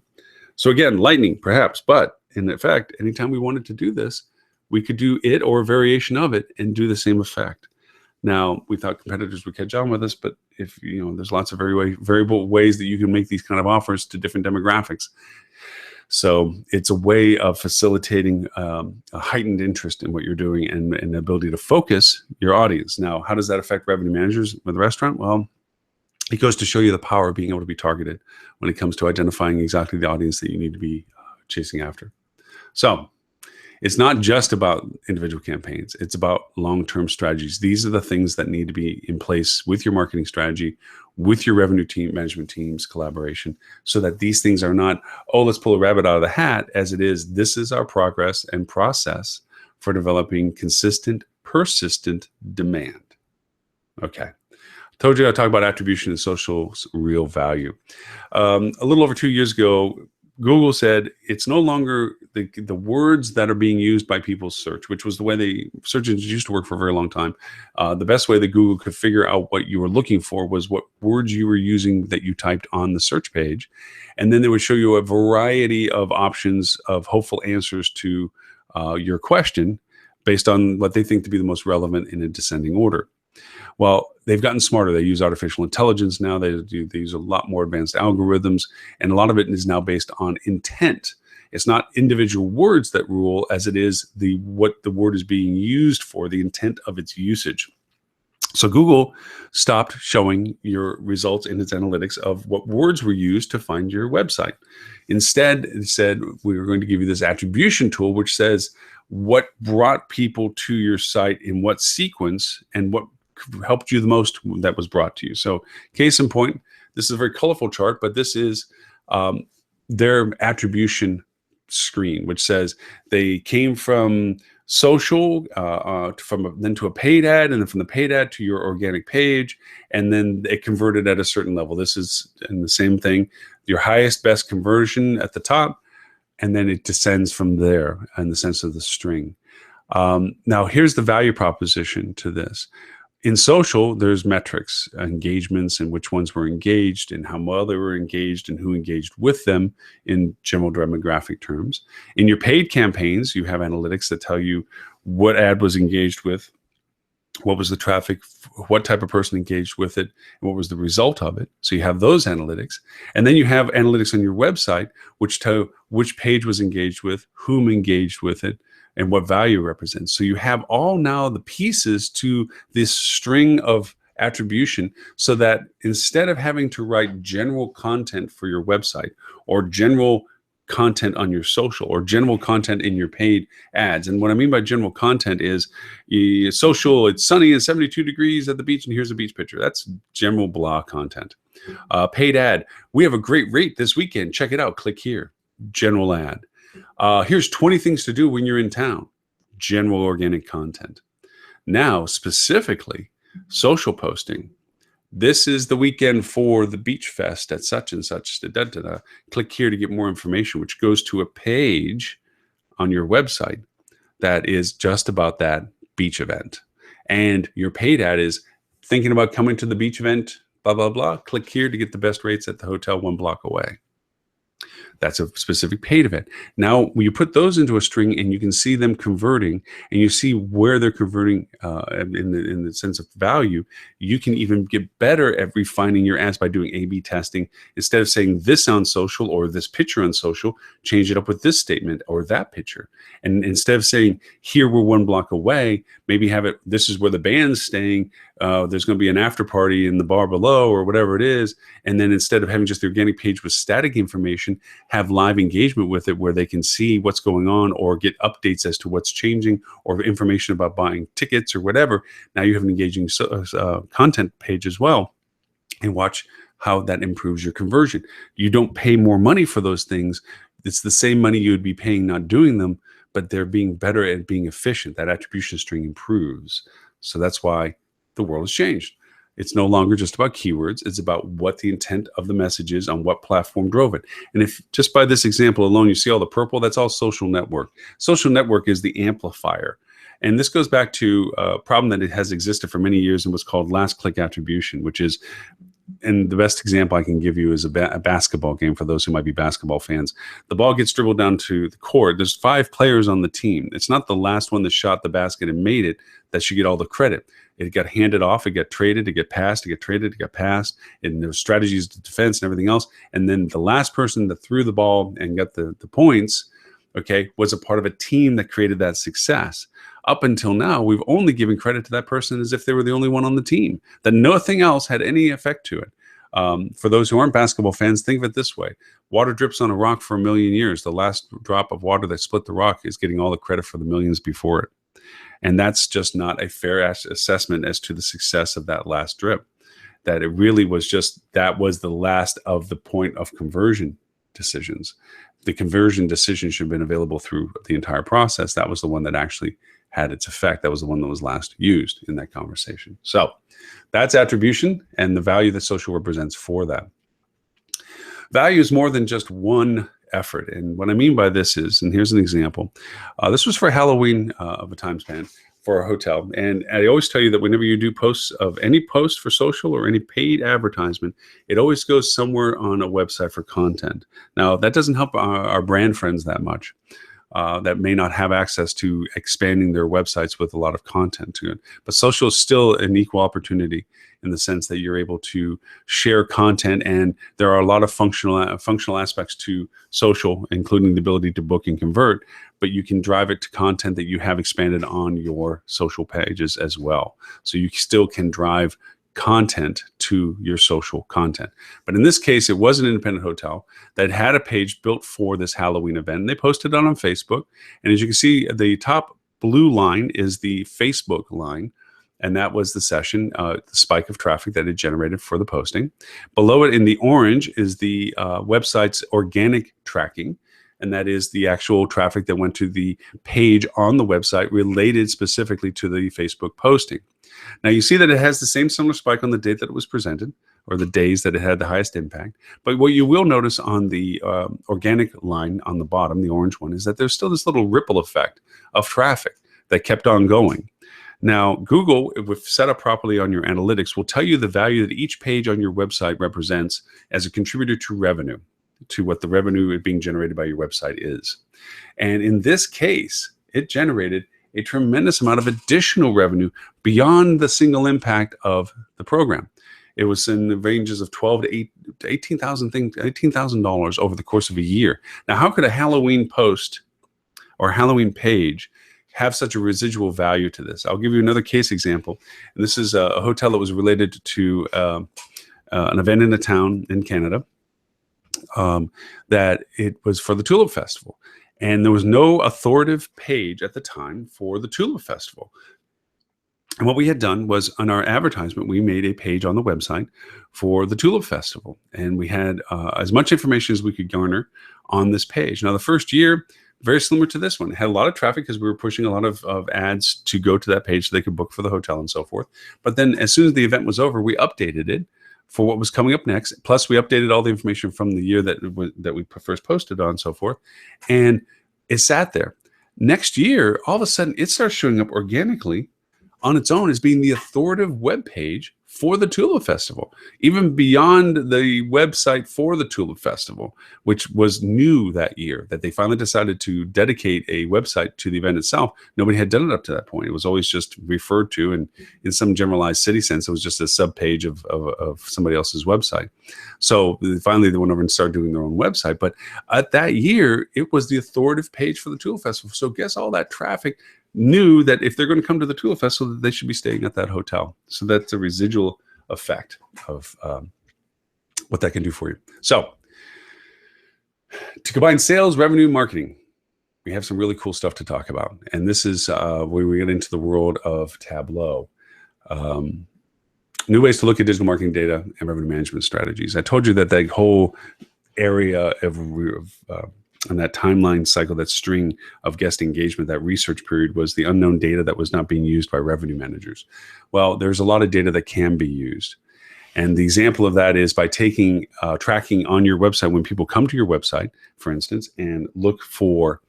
Speaker 1: So again, lightning perhaps, but in effect, anytime we wanted to do this, we could do it or a variation of it and do the same effect. Now, we thought competitors would catch on with us, but if there's lots of variable ways that you can make these kind of offers to different demographics. So it's a way of facilitating a heightened interest in what you're doing and the ability to focus your audience. Now, how does that affect revenue managers with a restaurant? Well, it goes to show you the power of being able to be targeted when it comes to identifying exactly the audience that you need to be chasing after. So it's not just about individual campaigns. It's about long-term strategies. These are the things that need to be in place with your marketing strategy, with your revenue management team's collaboration, so that these things are not, oh, let's pull a rabbit out of the hat, as it is, this is our progress and process for developing consistent, persistent demand. Okay. Told you I'd talk about attribution and social real value. A little over 2 years ago, Google said it's no longer the words that are being used by people's search, which was the way search engines used to work for a very long time. The best way that Google could figure out what you were looking for was what words you were using that you typed on the search page. And then they would show you a variety of options of hopeful answers to your question based on what they think to be the most relevant in a descending order. Well, they've gotten smarter. They use artificial intelligence now. They use a lot more advanced algorithms, and a lot of it is now based on intent. It's not individual words that rule as it is what the word is being used for, the intent of its usage. So Google stopped showing your results in its analytics of what words were used to find your website. Instead, it said, we're going to give you this attribution tool, which says what brought people to your site in what sequence and what helped you the most that was brought to you. So case in point, this is a very colorful chart, but this is their attribution screen, which says they came from social, then to a paid ad, and then from the paid ad to your organic page, and then it converted at a certain level. This is in the same thing, your highest best conversion at the top, and then it descends from there in the sense of the string. Now, here's the value proposition to this. In social, there's metrics, engagements, and which ones were engaged and how well they were engaged and who engaged with them in general demographic terms. In your paid campaigns, you have analytics that tell you what ad was engaged with, what was the traffic, what type of person engaged with it, and what was the result of it. So you have those analytics. And then you have analytics on your website, which tell which page was engaged with, whom engaged with it, and what value represents. So you have all now the pieces to this string of attribution, so that instead of having to write general content for your website or general content on your social or general content in your paid ads. And what I mean by general content is social, it's sunny and 72 degrees at the beach and here's a beach picture. That's general blah content. Paid ad, we have a great rate this weekend. Check it out. Click here. General ad. Here's 20 things to do when you're in town. General organic content. Now, specifically, social posting. This is the weekend for the beach fest at such and such. Click here to get more information, which goes to a page on your website that is just about that beach event. And your paid ad is thinking about coming to the beach event, blah, blah, blah. Click here to get the best rates at the hotel 1 block away. That's a specific paid event. Now, when you put those into a string and you can see them converting and you see where they're converting in the sense of value, you can even get better at refining your ads by doing A/B testing. Instead of saying this on social or this picture on social, change it up with this statement or that picture. And instead of saying here we're 1 block away, maybe have it, this is where the band's staying. There's going to be an after party in the bar below or whatever it is. And then instead of having just the organic page with static information, have live engagement with it where they can see what's going on or get updates as to what's changing or information about buying tickets or whatever. Now you have an engaging content page as well, and watch how that improves your conversion. You don't pay more money for those things. It's the same money you would be paying not doing them, but they're being better at being efficient. That attribution string improves. So that's why the world has changed. It's no longer just about keywords. It's about what the intent of the message is on what platform drove it. And if just by this example alone, you see all the purple, that's all social network. Social network is the amplifier. And this goes back to a problem that it has existed for many years and what's called last click attribution, which is, and the best example I can give you is a basketball game for those who might be basketball fans. The ball gets dribbled down to the court. There's 5 players on the team. It's not the last one that shot the basket and made it that should get all the credit. It got handed off, it got traded, it got passed, it got traded, it got passed, and there were strategies to defense and everything else. And then the last person that threw the ball and got the points, okay, was a part of a team that created that success. Up until now, we've only given credit to that person as if they were the only one on the team, that nothing else had any effect to it. For those who aren't basketball fans, think of it this way. Water drips on a rock for 1,000,000 years. The last drop of water that split the rock is getting all the credit for the millions before it. And that's just not a fair assessment as to the success of that last drip. That it really was just, that was the last of the point of conversion decisions. The conversion decision should have been available through the entire process. That was the one that actually had its effect. That was the one that was last used in that conversation. So that's attribution and the value that social represents for that. Value is more than just one effort. And what I mean by this is, and here's an example. This was for Halloween of a time span for a hotel. And I always tell you that whenever you do posts of any post for social or any paid advertisement, it always goes somewhere on a website for content. Now, that doesn't help our brand friends that much. That may not have access to expanding their websites with a lot of content to it. But social is still an equal opportunity in the sense that you're able to share content, and there are a lot of functional aspects to social, including the ability to book and convert, but you can drive it to content that you have expanded on your social pages as well. So you still can drive content to your social content. But in this case, it was an independent hotel that had a page built for this Halloween event. And they posted it on Facebook. And as you can see, the top blue line is the Facebook line. And that was the session, the spike of traffic that it generated for the posting. Below it in the orange is the website's organic tracking. And that is the actual traffic that went to the page on the website related specifically to the Facebook posting. Now you see that it has the same similar spike on the date that it was presented, or the days that it had the highest impact. But what you will notice on the organic line on the bottom, the orange one, is that there's still this little ripple effect of traffic that kept on going. Now, Google, if set up properly on your analytics, will tell you the value that each page on your website represents as a contributor to revenue, to what the revenue being generated by your website is. And in this case, it generated a tremendous amount of additional revenue beyond the single impact of the program. It was in the ranges of $12,000 to $18,000 over the course of a year. Now, how could a Halloween post or Halloween page have such a residual value to this? I'll give you another case example. And this is a hotel that was related to an event in a town in Canada, that it was for the Tulip Festival. And there was no authoritative page at the time for the Tulip Festival. And what we had done was, on our advertisement, we made a page on the website for the Tulip Festival. And we had as much information as we could garner on this page. Now, the first year, very similar to this one, it had a lot of traffic because we were pushing a lot of ads to go to that page so they could book for the hotel and so forth. But then as soon as the event was over, we updated it for what was coming up next. Plus, we updated all the information from the year that we first posted on and so forth. And it sat there. Next year, all of a sudden, it starts showing up organically on its own as being the authoritative web page for the Tulip Festival, even beyond the website for the Tulip Festival, which was new that year, that they finally decided to dedicate a website to the event itself. Nobody had done it up to that point. It was always just referred to, and in some generalized city sense, it was just a sub-page of somebody else's website. So finally, they went over and started doing their own website. But at that year, it was the authoritative page for the Tulip Festival. So guess all that traffic knew that if they're going to come to the Tulip Festival, that they should be staying at that hotel. So that's a residual effect of what that can do for you. So to combine sales, revenue, marketing, we have some really cool stuff to talk about. And this is where we get into the world of Tableau. New ways to look at digital marketing data and revenue management strategies. I told you that that whole area of and that timeline cycle, that string of guest engagement, that research period, was the unknown data that was not being used by revenue managers. Well, there's a lot of data that can be used. And the example of that is by taking tracking on your website. When people come to your website, for instance, and look for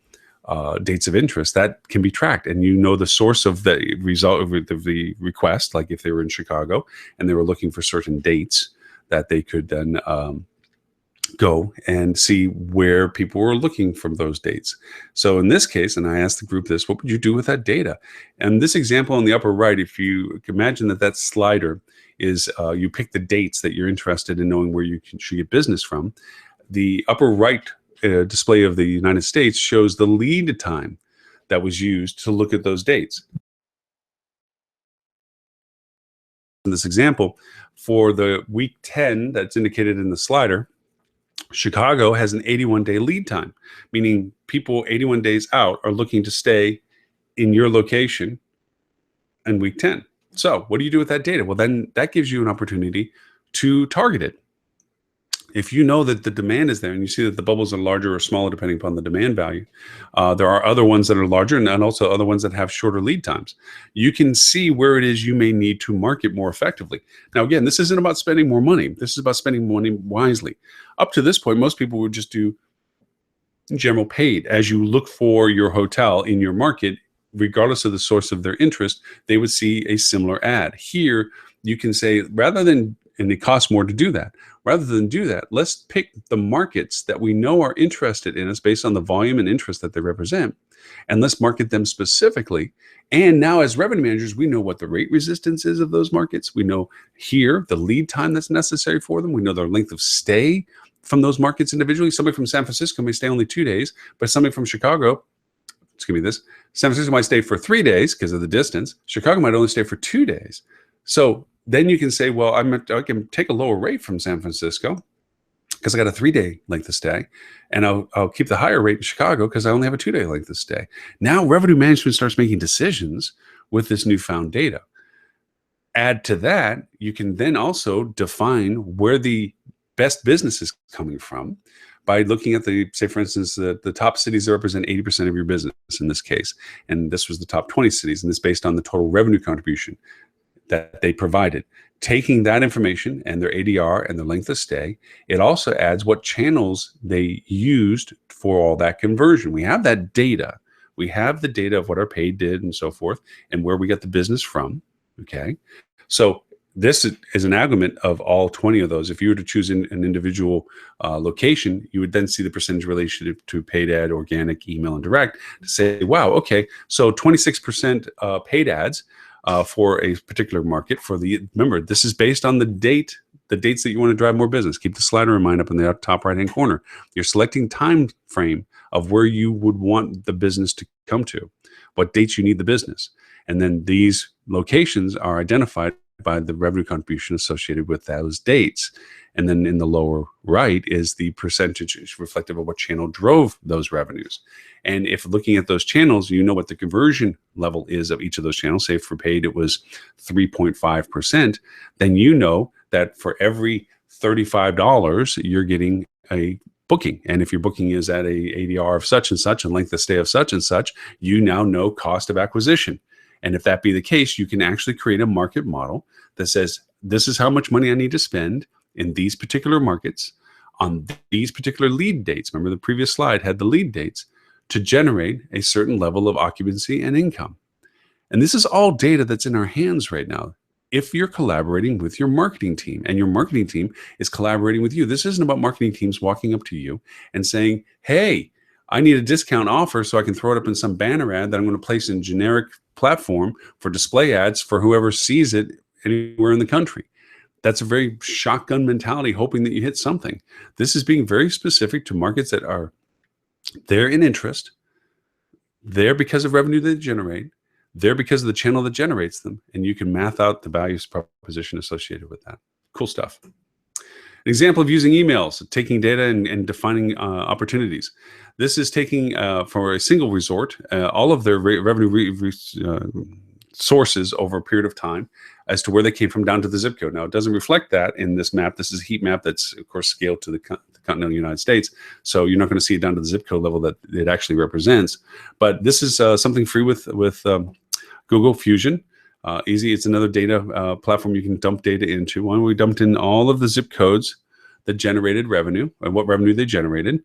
Speaker 1: dates of interest, that can be tracked. And you know the source of the result of the request, like if they were in Chicago and they were looking for certain dates, that they could then go and see where people were looking from those dates. So in this case, and I asked the group this, what would you do with that data? And this example on the upper right, if you imagine that slider is you pick the dates that you're interested in knowing where you should get business from. The upper right display of the United States shows the lead time that was used to look at those dates. In this example, for the week 10 that's indicated in the slider, Chicago has an 81-day lead time, meaning people 81 days out are looking to stay in your location in week 10. So what do you do with that data? Well, then that gives you an opportunity to target it. If you know that the demand is there and you see that the bubbles are larger or smaller depending upon the demand value, there are other ones that are larger and also other ones that have shorter lead times. You can see where it is you may need to market more effectively. Now, again, this isn't about spending more money. This is about spending money wisely. Up to this point, most people would just do general paid. As you look for your hotel in your market, regardless of the source of their interest, they would see a similar ad. Here, you can say, rather than, and it costs more to do that, rather than do that, let's pick the markets that we know are interested in us based on the volume and interest that they represent, and let's market them specifically. And now as revenue managers, we know what the rate resistance is of those markets. We know here the lead time that's necessary for them. We know their length of stay from those markets individually. Somebody from San Francisco may stay only 2 days, but somebody from Chicago, San Francisco might stay for 3 days because of the distance. Chicago might only stay for 2 days. So then you can say, well, I can take a lower rate from San Francisco because I got a 3-day length of stay, and I'll keep the higher rate in Chicago because I only have a 2-day length of stay. Now revenue management starts making decisions with this newfound data. Add to that, you can then also define where the best business is coming from by looking at say, for instance, the top cities that represent 80% of your business in this case. And this was the top 20 cities, and this based on the total revenue contribution that they provided. Taking that information and their ADR and their length of stay, it also adds what channels they used for all that conversion. We have that data. We have the data of what our paid did and so forth, and where we got the business from. Okay. So this is an aggregate of all 20 of those. If you were to choose an individual location, you would then see the percentage relationship to paid ad, organic, email, and direct to say, wow, okay, so 26% paid ads for a particular market. Remember, this is based on the dates that you want to drive more business. Keep the slider in mind up in the top right-hand corner. You're selecting time frame of where you would want the business to come to, what dates you need the business. And then these locations are identified by the revenue contribution associated with those dates. And then in the lower right is the percentage reflective of what channel drove those revenues. And if looking at those channels, you know what the conversion level is of each of those channels. Say for paid, it was 3.5%. Then you know that for every $35, you're getting a booking. And if your booking is at a ADR of such and such and length of stay of such and such, you now know cost of acquisition. And if that be the case, you can actually create a market model that says, this is how much money I need to spend in these particular markets on these particular lead dates. Remember, the previous slide had the lead dates to generate a certain level of occupancy and income. And this is all data that's in our hands right now. If you're collaborating with your marketing team and your marketing team is collaborating with you, this isn't about marketing teams walking up to you and saying, hey, I need a discount offer so I can throw it up in some banner ad that I'm going to place in generic platform for display ads for whoever sees it anywhere in the country. That's a very shotgun mentality, hoping that you hit something. This is being very specific to markets that are there in interest, there because of revenue they generate, there because of the channel that generates them, and you can math out the values proposition associated with that. Cool stuff. An example of using emails, taking data and defining opportunities. This is taking, for a single resort, all of their revenue sources over a period of time as to where they came from down to the zip code. Now, it doesn't reflect that in this map. This is a heat map that's, of course, scaled to the continental United States. So you're not going to see it down to the zip code level that it actually represents. But this is something free with Google Fusion. Easy. It's another data platform you can dump data into. One, we dumped in all of the zip codes that generated revenue and what revenue they generated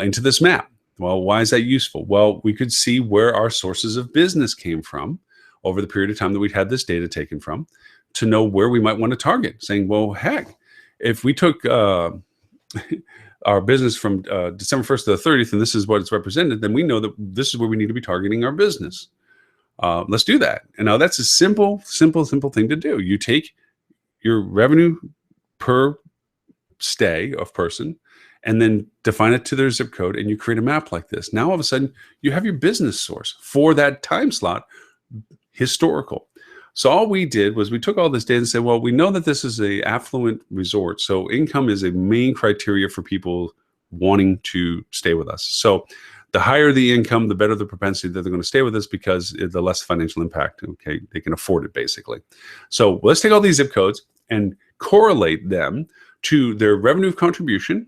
Speaker 1: into this map. Well, why is that useful? Well, we could see where our sources of business came from over the period of time that we'd had this data taken from to know where we might want to target. Saying, well, heck, if we took our business from December 1st to the 30th, and this is what it's represented, then we know that this is where we need to be targeting our business. Let's do that. And now that's a simple thing to do. You take your revenue per stay of person and then define it to their zip code, and you create a map like this. Now, all of a sudden, you have your business source for that time slot historical. So all we did was we took all this data and said, well, we know that this is a affluent resort. So income is a main criteria for people wanting to stay with us. So the higher the income, the better the propensity that they're going to stay with us because the less financial impact. Okay, they can afford it basically. So let's take all these zip codes and correlate them to their revenue contribution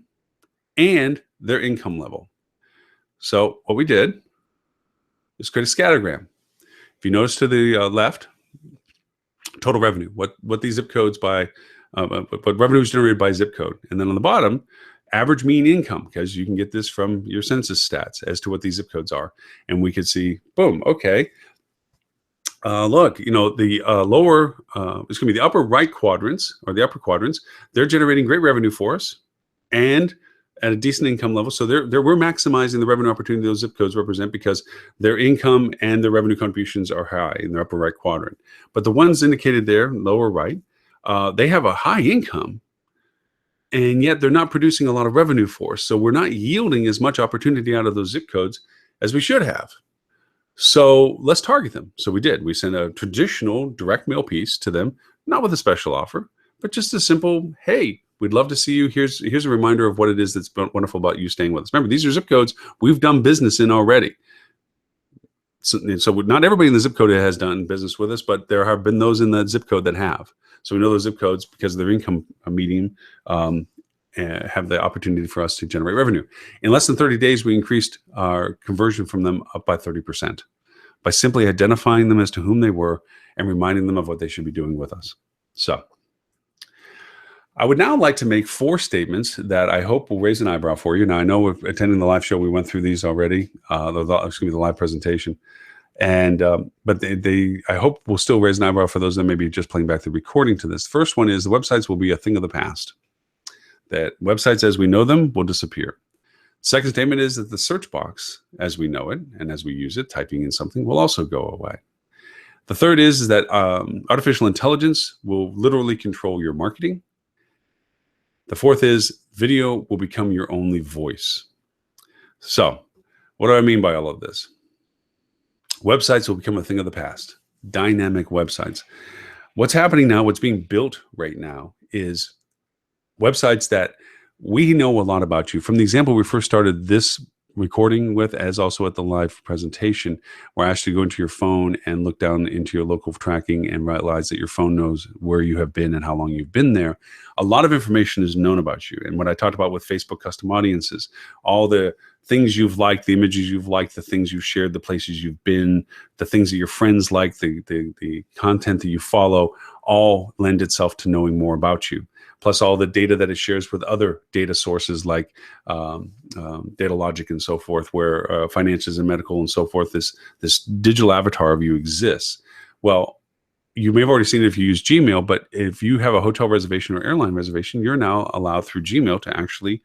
Speaker 1: and their income level. So what we did is create a scattergram. If you notice to the left, total revenue, what these zip codes by, what revenue is generated by zip code. And then on the bottom, average mean income, because you can get this from your census stats as to what these zip codes are. And we could see, boom, okay. Look, you know, the lower, it's going to be the upper right quadrants or the upper quadrants. They're generating great revenue for us and at a decent income level. So we're maximizing the revenue opportunity those zip codes represent because their income and their revenue contributions are high in their upper right quadrant. But the ones indicated there, lower right, they have a high income, and yet they're not producing a lot of revenue for us. So we're not yielding as much opportunity out of those zip codes as we should have. So let's target them. So we did. We sent a traditional direct mail piece to them, not with a special offer, but just a simple, hey, we'd love to see you. Here's a reminder of what it is that's wonderful about you staying with us. Remember, these are zip codes we've done business in already. So not everybody in the zip code has done business with us, but there have been those in the zip code that have. So we know those zip codes because of their income median have the opportunity for us to generate revenue. In less than 30 days, we increased our conversion from them up by 30% by simply identifying them as to whom they were and reminding them of what they should be doing with us. So I would now like to make 4 statements that I hope will raise an eyebrow for you. Now, I know we're attending the live show. We went through these already, the live presentation. And but I hope will still raise an eyebrow for those that may be just playing back the recording to this. First one is the websites will be a thing of the past. That websites as we know them will disappear. Second statement is that the search box as we know it and as we use it, typing in something, will also go away. The third is that artificial intelligence will literally control your marketing. The fourth is video will become your only voice. So what do I mean by all of this? Websites will become a thing of the past. Dynamic websites. What's happening now, what's being built right now is websites that we know a lot about you. From the example we first started this recording with, as also at the live presentation, where I asked you to go into your phone and look down into your local tracking and realize that your phone knows where you have been and how long you've been there. A lot of information is known about you. And what I talked about with Facebook custom audiences, all the things you've liked, the images you've liked, the things you've shared, the places you've been, the things that your friends like, the content that you follow, all lend itself to knowing more about you. Plus all the data that it shares with other data sources like Data Logic and so forth, where finances and medical and so forth, this digital avatar of you exists. Well, you may have already seen it if you use Gmail, but if you have a hotel reservation or airline reservation, you're now allowed through Gmail to actually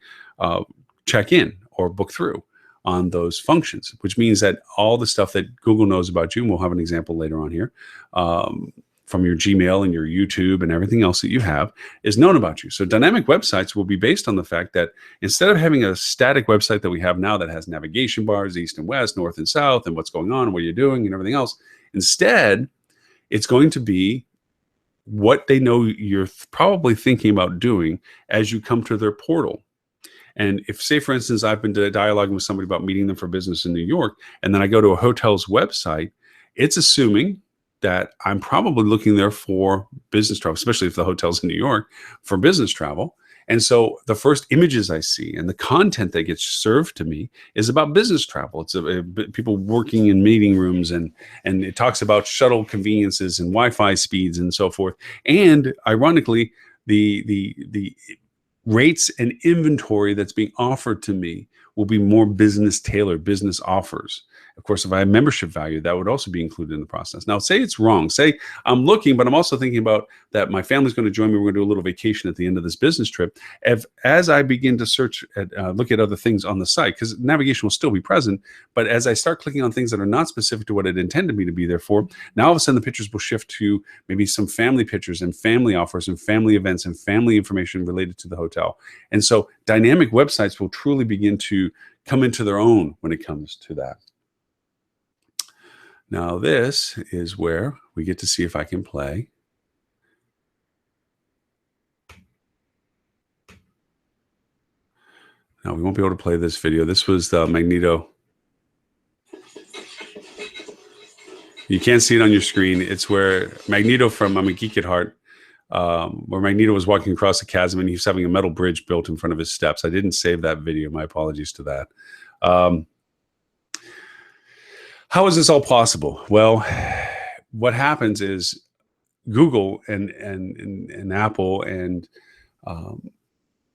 Speaker 1: check in or book through on those functions, which means that all the stuff that Google knows about you, and we'll have an example later on here, from your Gmail and your YouTube and everything else that you have, is known about you. So dynamic websites will be based on the fact that instead of having a static website that we have now that has navigation bars, east and west, north and south, and what's going on, what you're doing, and everything else, instead, it's going to be what they know you're probably thinking about doing as you come to their portal. And if, say, for instance, I've been dialoguing with somebody about meeting them for business in New York, and then I go to a hotel's website, it's assuming that I'm probably looking there for business travel, especially if the hotel's in New York, for business travel. And so the first images I see and the content that gets served to me is about business travel. It's people working in meeting rooms, and it talks about shuttle conveniences and Wi-Fi speeds and so forth. And ironically, the rates and inventory that's being offered to me will be more business tailored, business offers. Of course, if I have membership value, that would also be included in the process. Now, say it's wrong. Say I'm looking, but I'm also thinking about that my family's going to join me. We're going to do a little vacation at the end of this business trip. As I begin to search, look at other things on the site, because navigation will still be present, but as I start clicking on things that are not specific to what it intended me to be there for, now all of a sudden the pictures will shift to maybe some family pictures and family offers and family events and family information related to the hotel. And so dynamic websites will truly begin to come into their own when it comes to that. Now, this is where we get to see if I can play. Now, we won't be able to play this video. This was the Magneto. You can't see it on your screen. It's where Magneto from I'm a Geek at Heart, where Magneto was walking across the chasm and he was having a metal bridge built in front of his steps. I didn't save that video. My apologies to that. How is this all possible? Well, what happens is Google and Apple and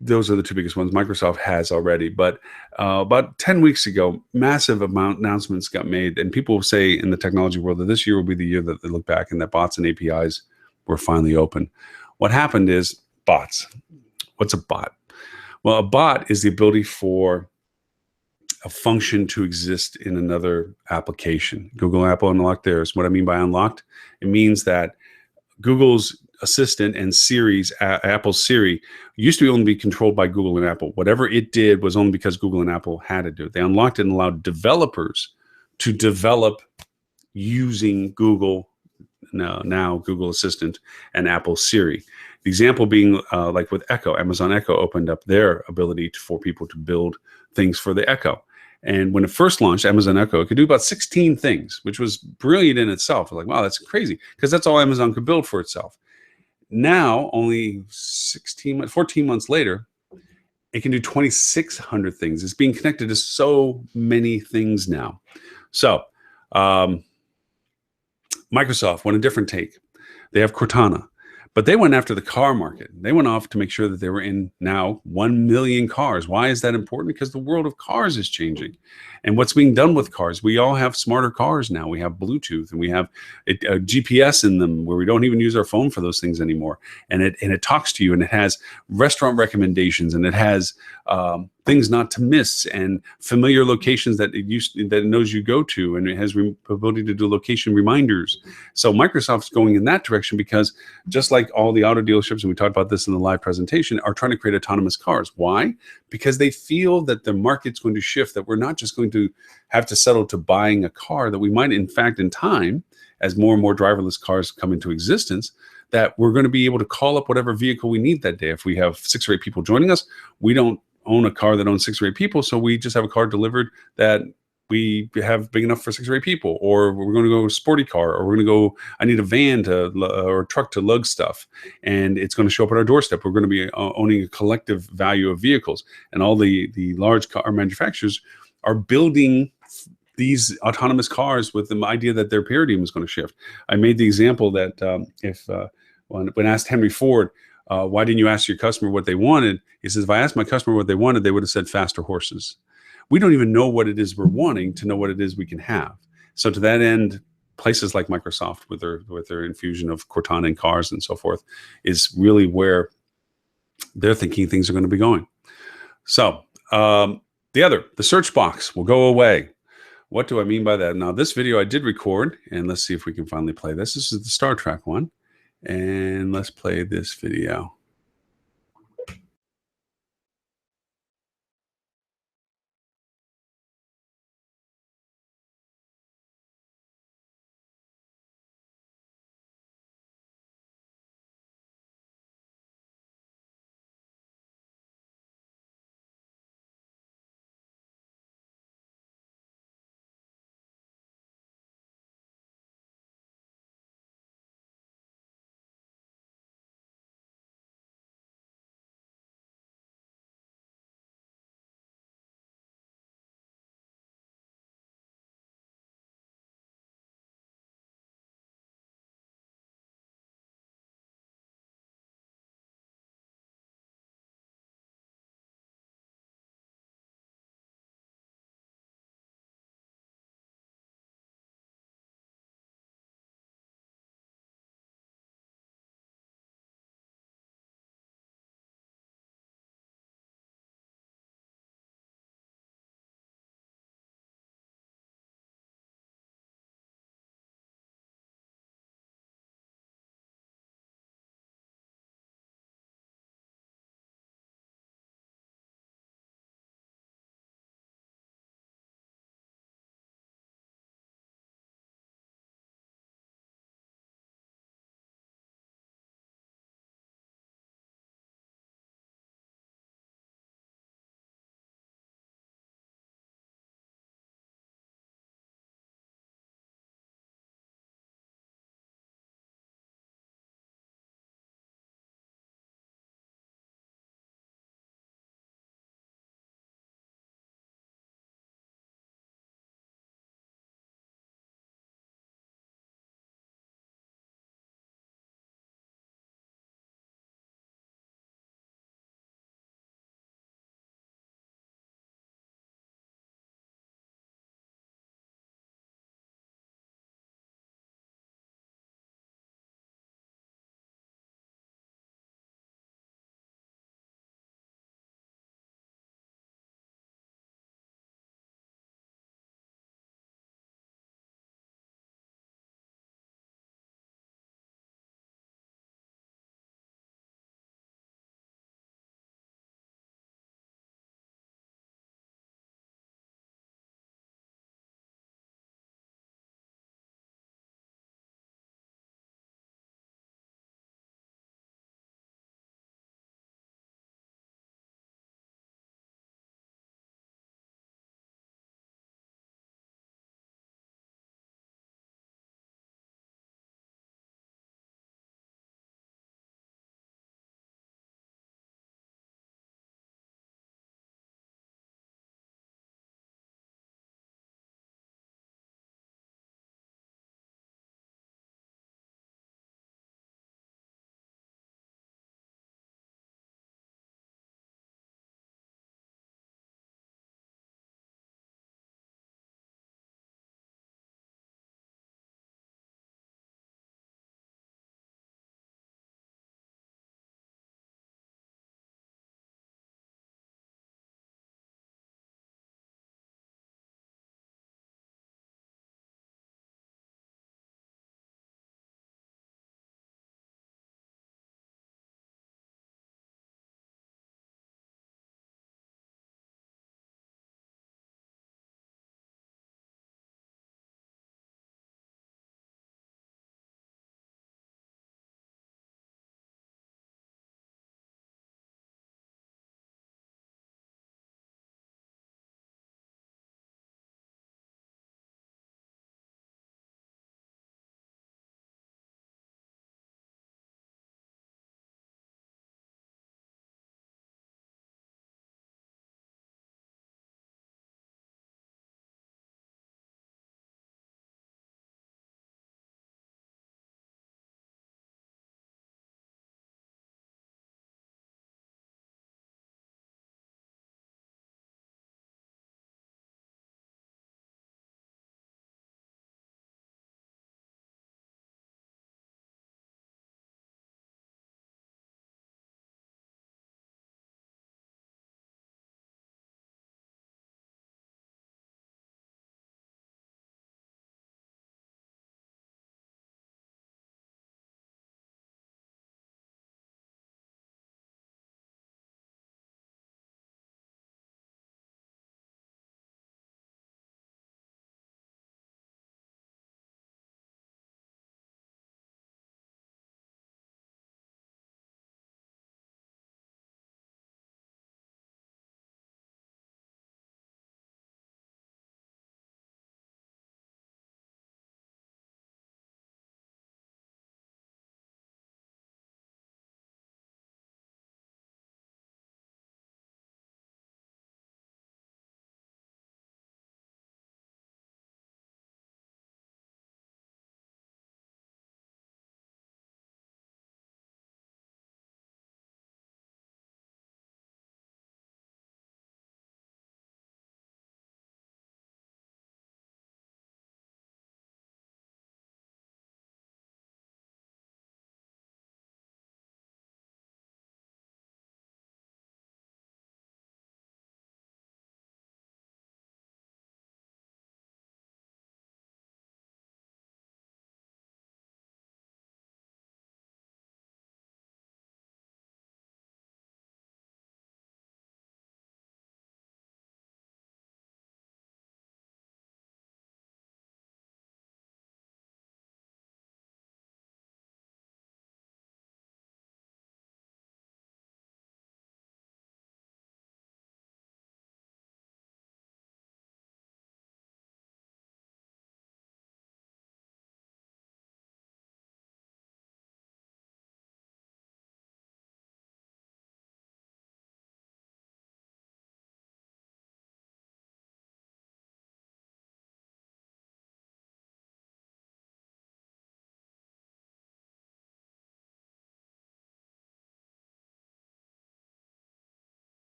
Speaker 1: those are the two biggest ones. Microsoft has already, but about 10 weeks ago, massive announcements got made, and people say in the technology world that this year will be the year that they look back and that bots and APIs were finally open. What happened is bots. What's a bot? Well, a bot is the ability for a function to exist in another application. Google and Apple unlocked theirs. What I mean by unlocked, it means that Google's Assistant and Siri's, Apple's Siri, used to only be controlled by Google and Apple. Whatever it did was only because Google and Apple had to do it. They unlocked it and allowed developers to develop using Google, now Google Assistant and Apple Siri. The example being like with Echo, Amazon Echo opened up their ability for people to build things for the Echo. And when it first launched, Amazon Echo, it could do about 16 things, which was brilliant in itself. Like, wow, that's crazy, because that's all Amazon could build for itself. Now, only 14 months later, it can do 2,600 things. It's being connected to so many things now. So Microsoft went a different take. They have Cortana. But they went after the car market. They went off to make sure that they were in now 1 million cars. Why is that important? Because the world of cars is changing. And what's being done with cars? We all have smarter cars now. We have Bluetooth and we have a GPS in them where we don't even use our phone for those things anymore. And it talks to you, and it has restaurant recommendations, and it has things not to miss, and familiar locations that it knows you go to, and it has ability to do location reminders. So Microsoft's going in that direction because just like all the auto dealerships, and we talked about this in the live presentation, are trying to create autonomous cars. Why? Because they feel that the market's going to shift, that we're not just going to have to settle to buying a car, that we might, in fact, in time, as more and more driverless cars come into existence, that we're going to be able to call up whatever vehicle we need that day. If we have 6 or 8 people joining us, we don't own a car that owns 6 or 8 people, so we just have a car delivered that we have big enough for 6 or 8 people. Or we're going to go a sporty car, or we're going to go, I need a van or a truck to lug stuff, and it's going to show up at our doorstep. We're going to be owning a collective value of vehicles, and all the large car manufacturers are building these autonomous cars with the idea that their paradigm is going to shift. I made the example that when asked Henry Ford, why didn't you ask your customer what they wanted? He says, if I asked my customer what they wanted, they would have said faster horses. We don't even know what it is we're wanting to know what it is we can have. So to that end, places like Microsoft with their infusion of Cortana in cars and so forth is really where they're thinking things are going to be going. So the search box will go away. What do I mean by that? Now, this video I did record, and let's see if we can finally play this. This is the Star Trek one. And let's play this video.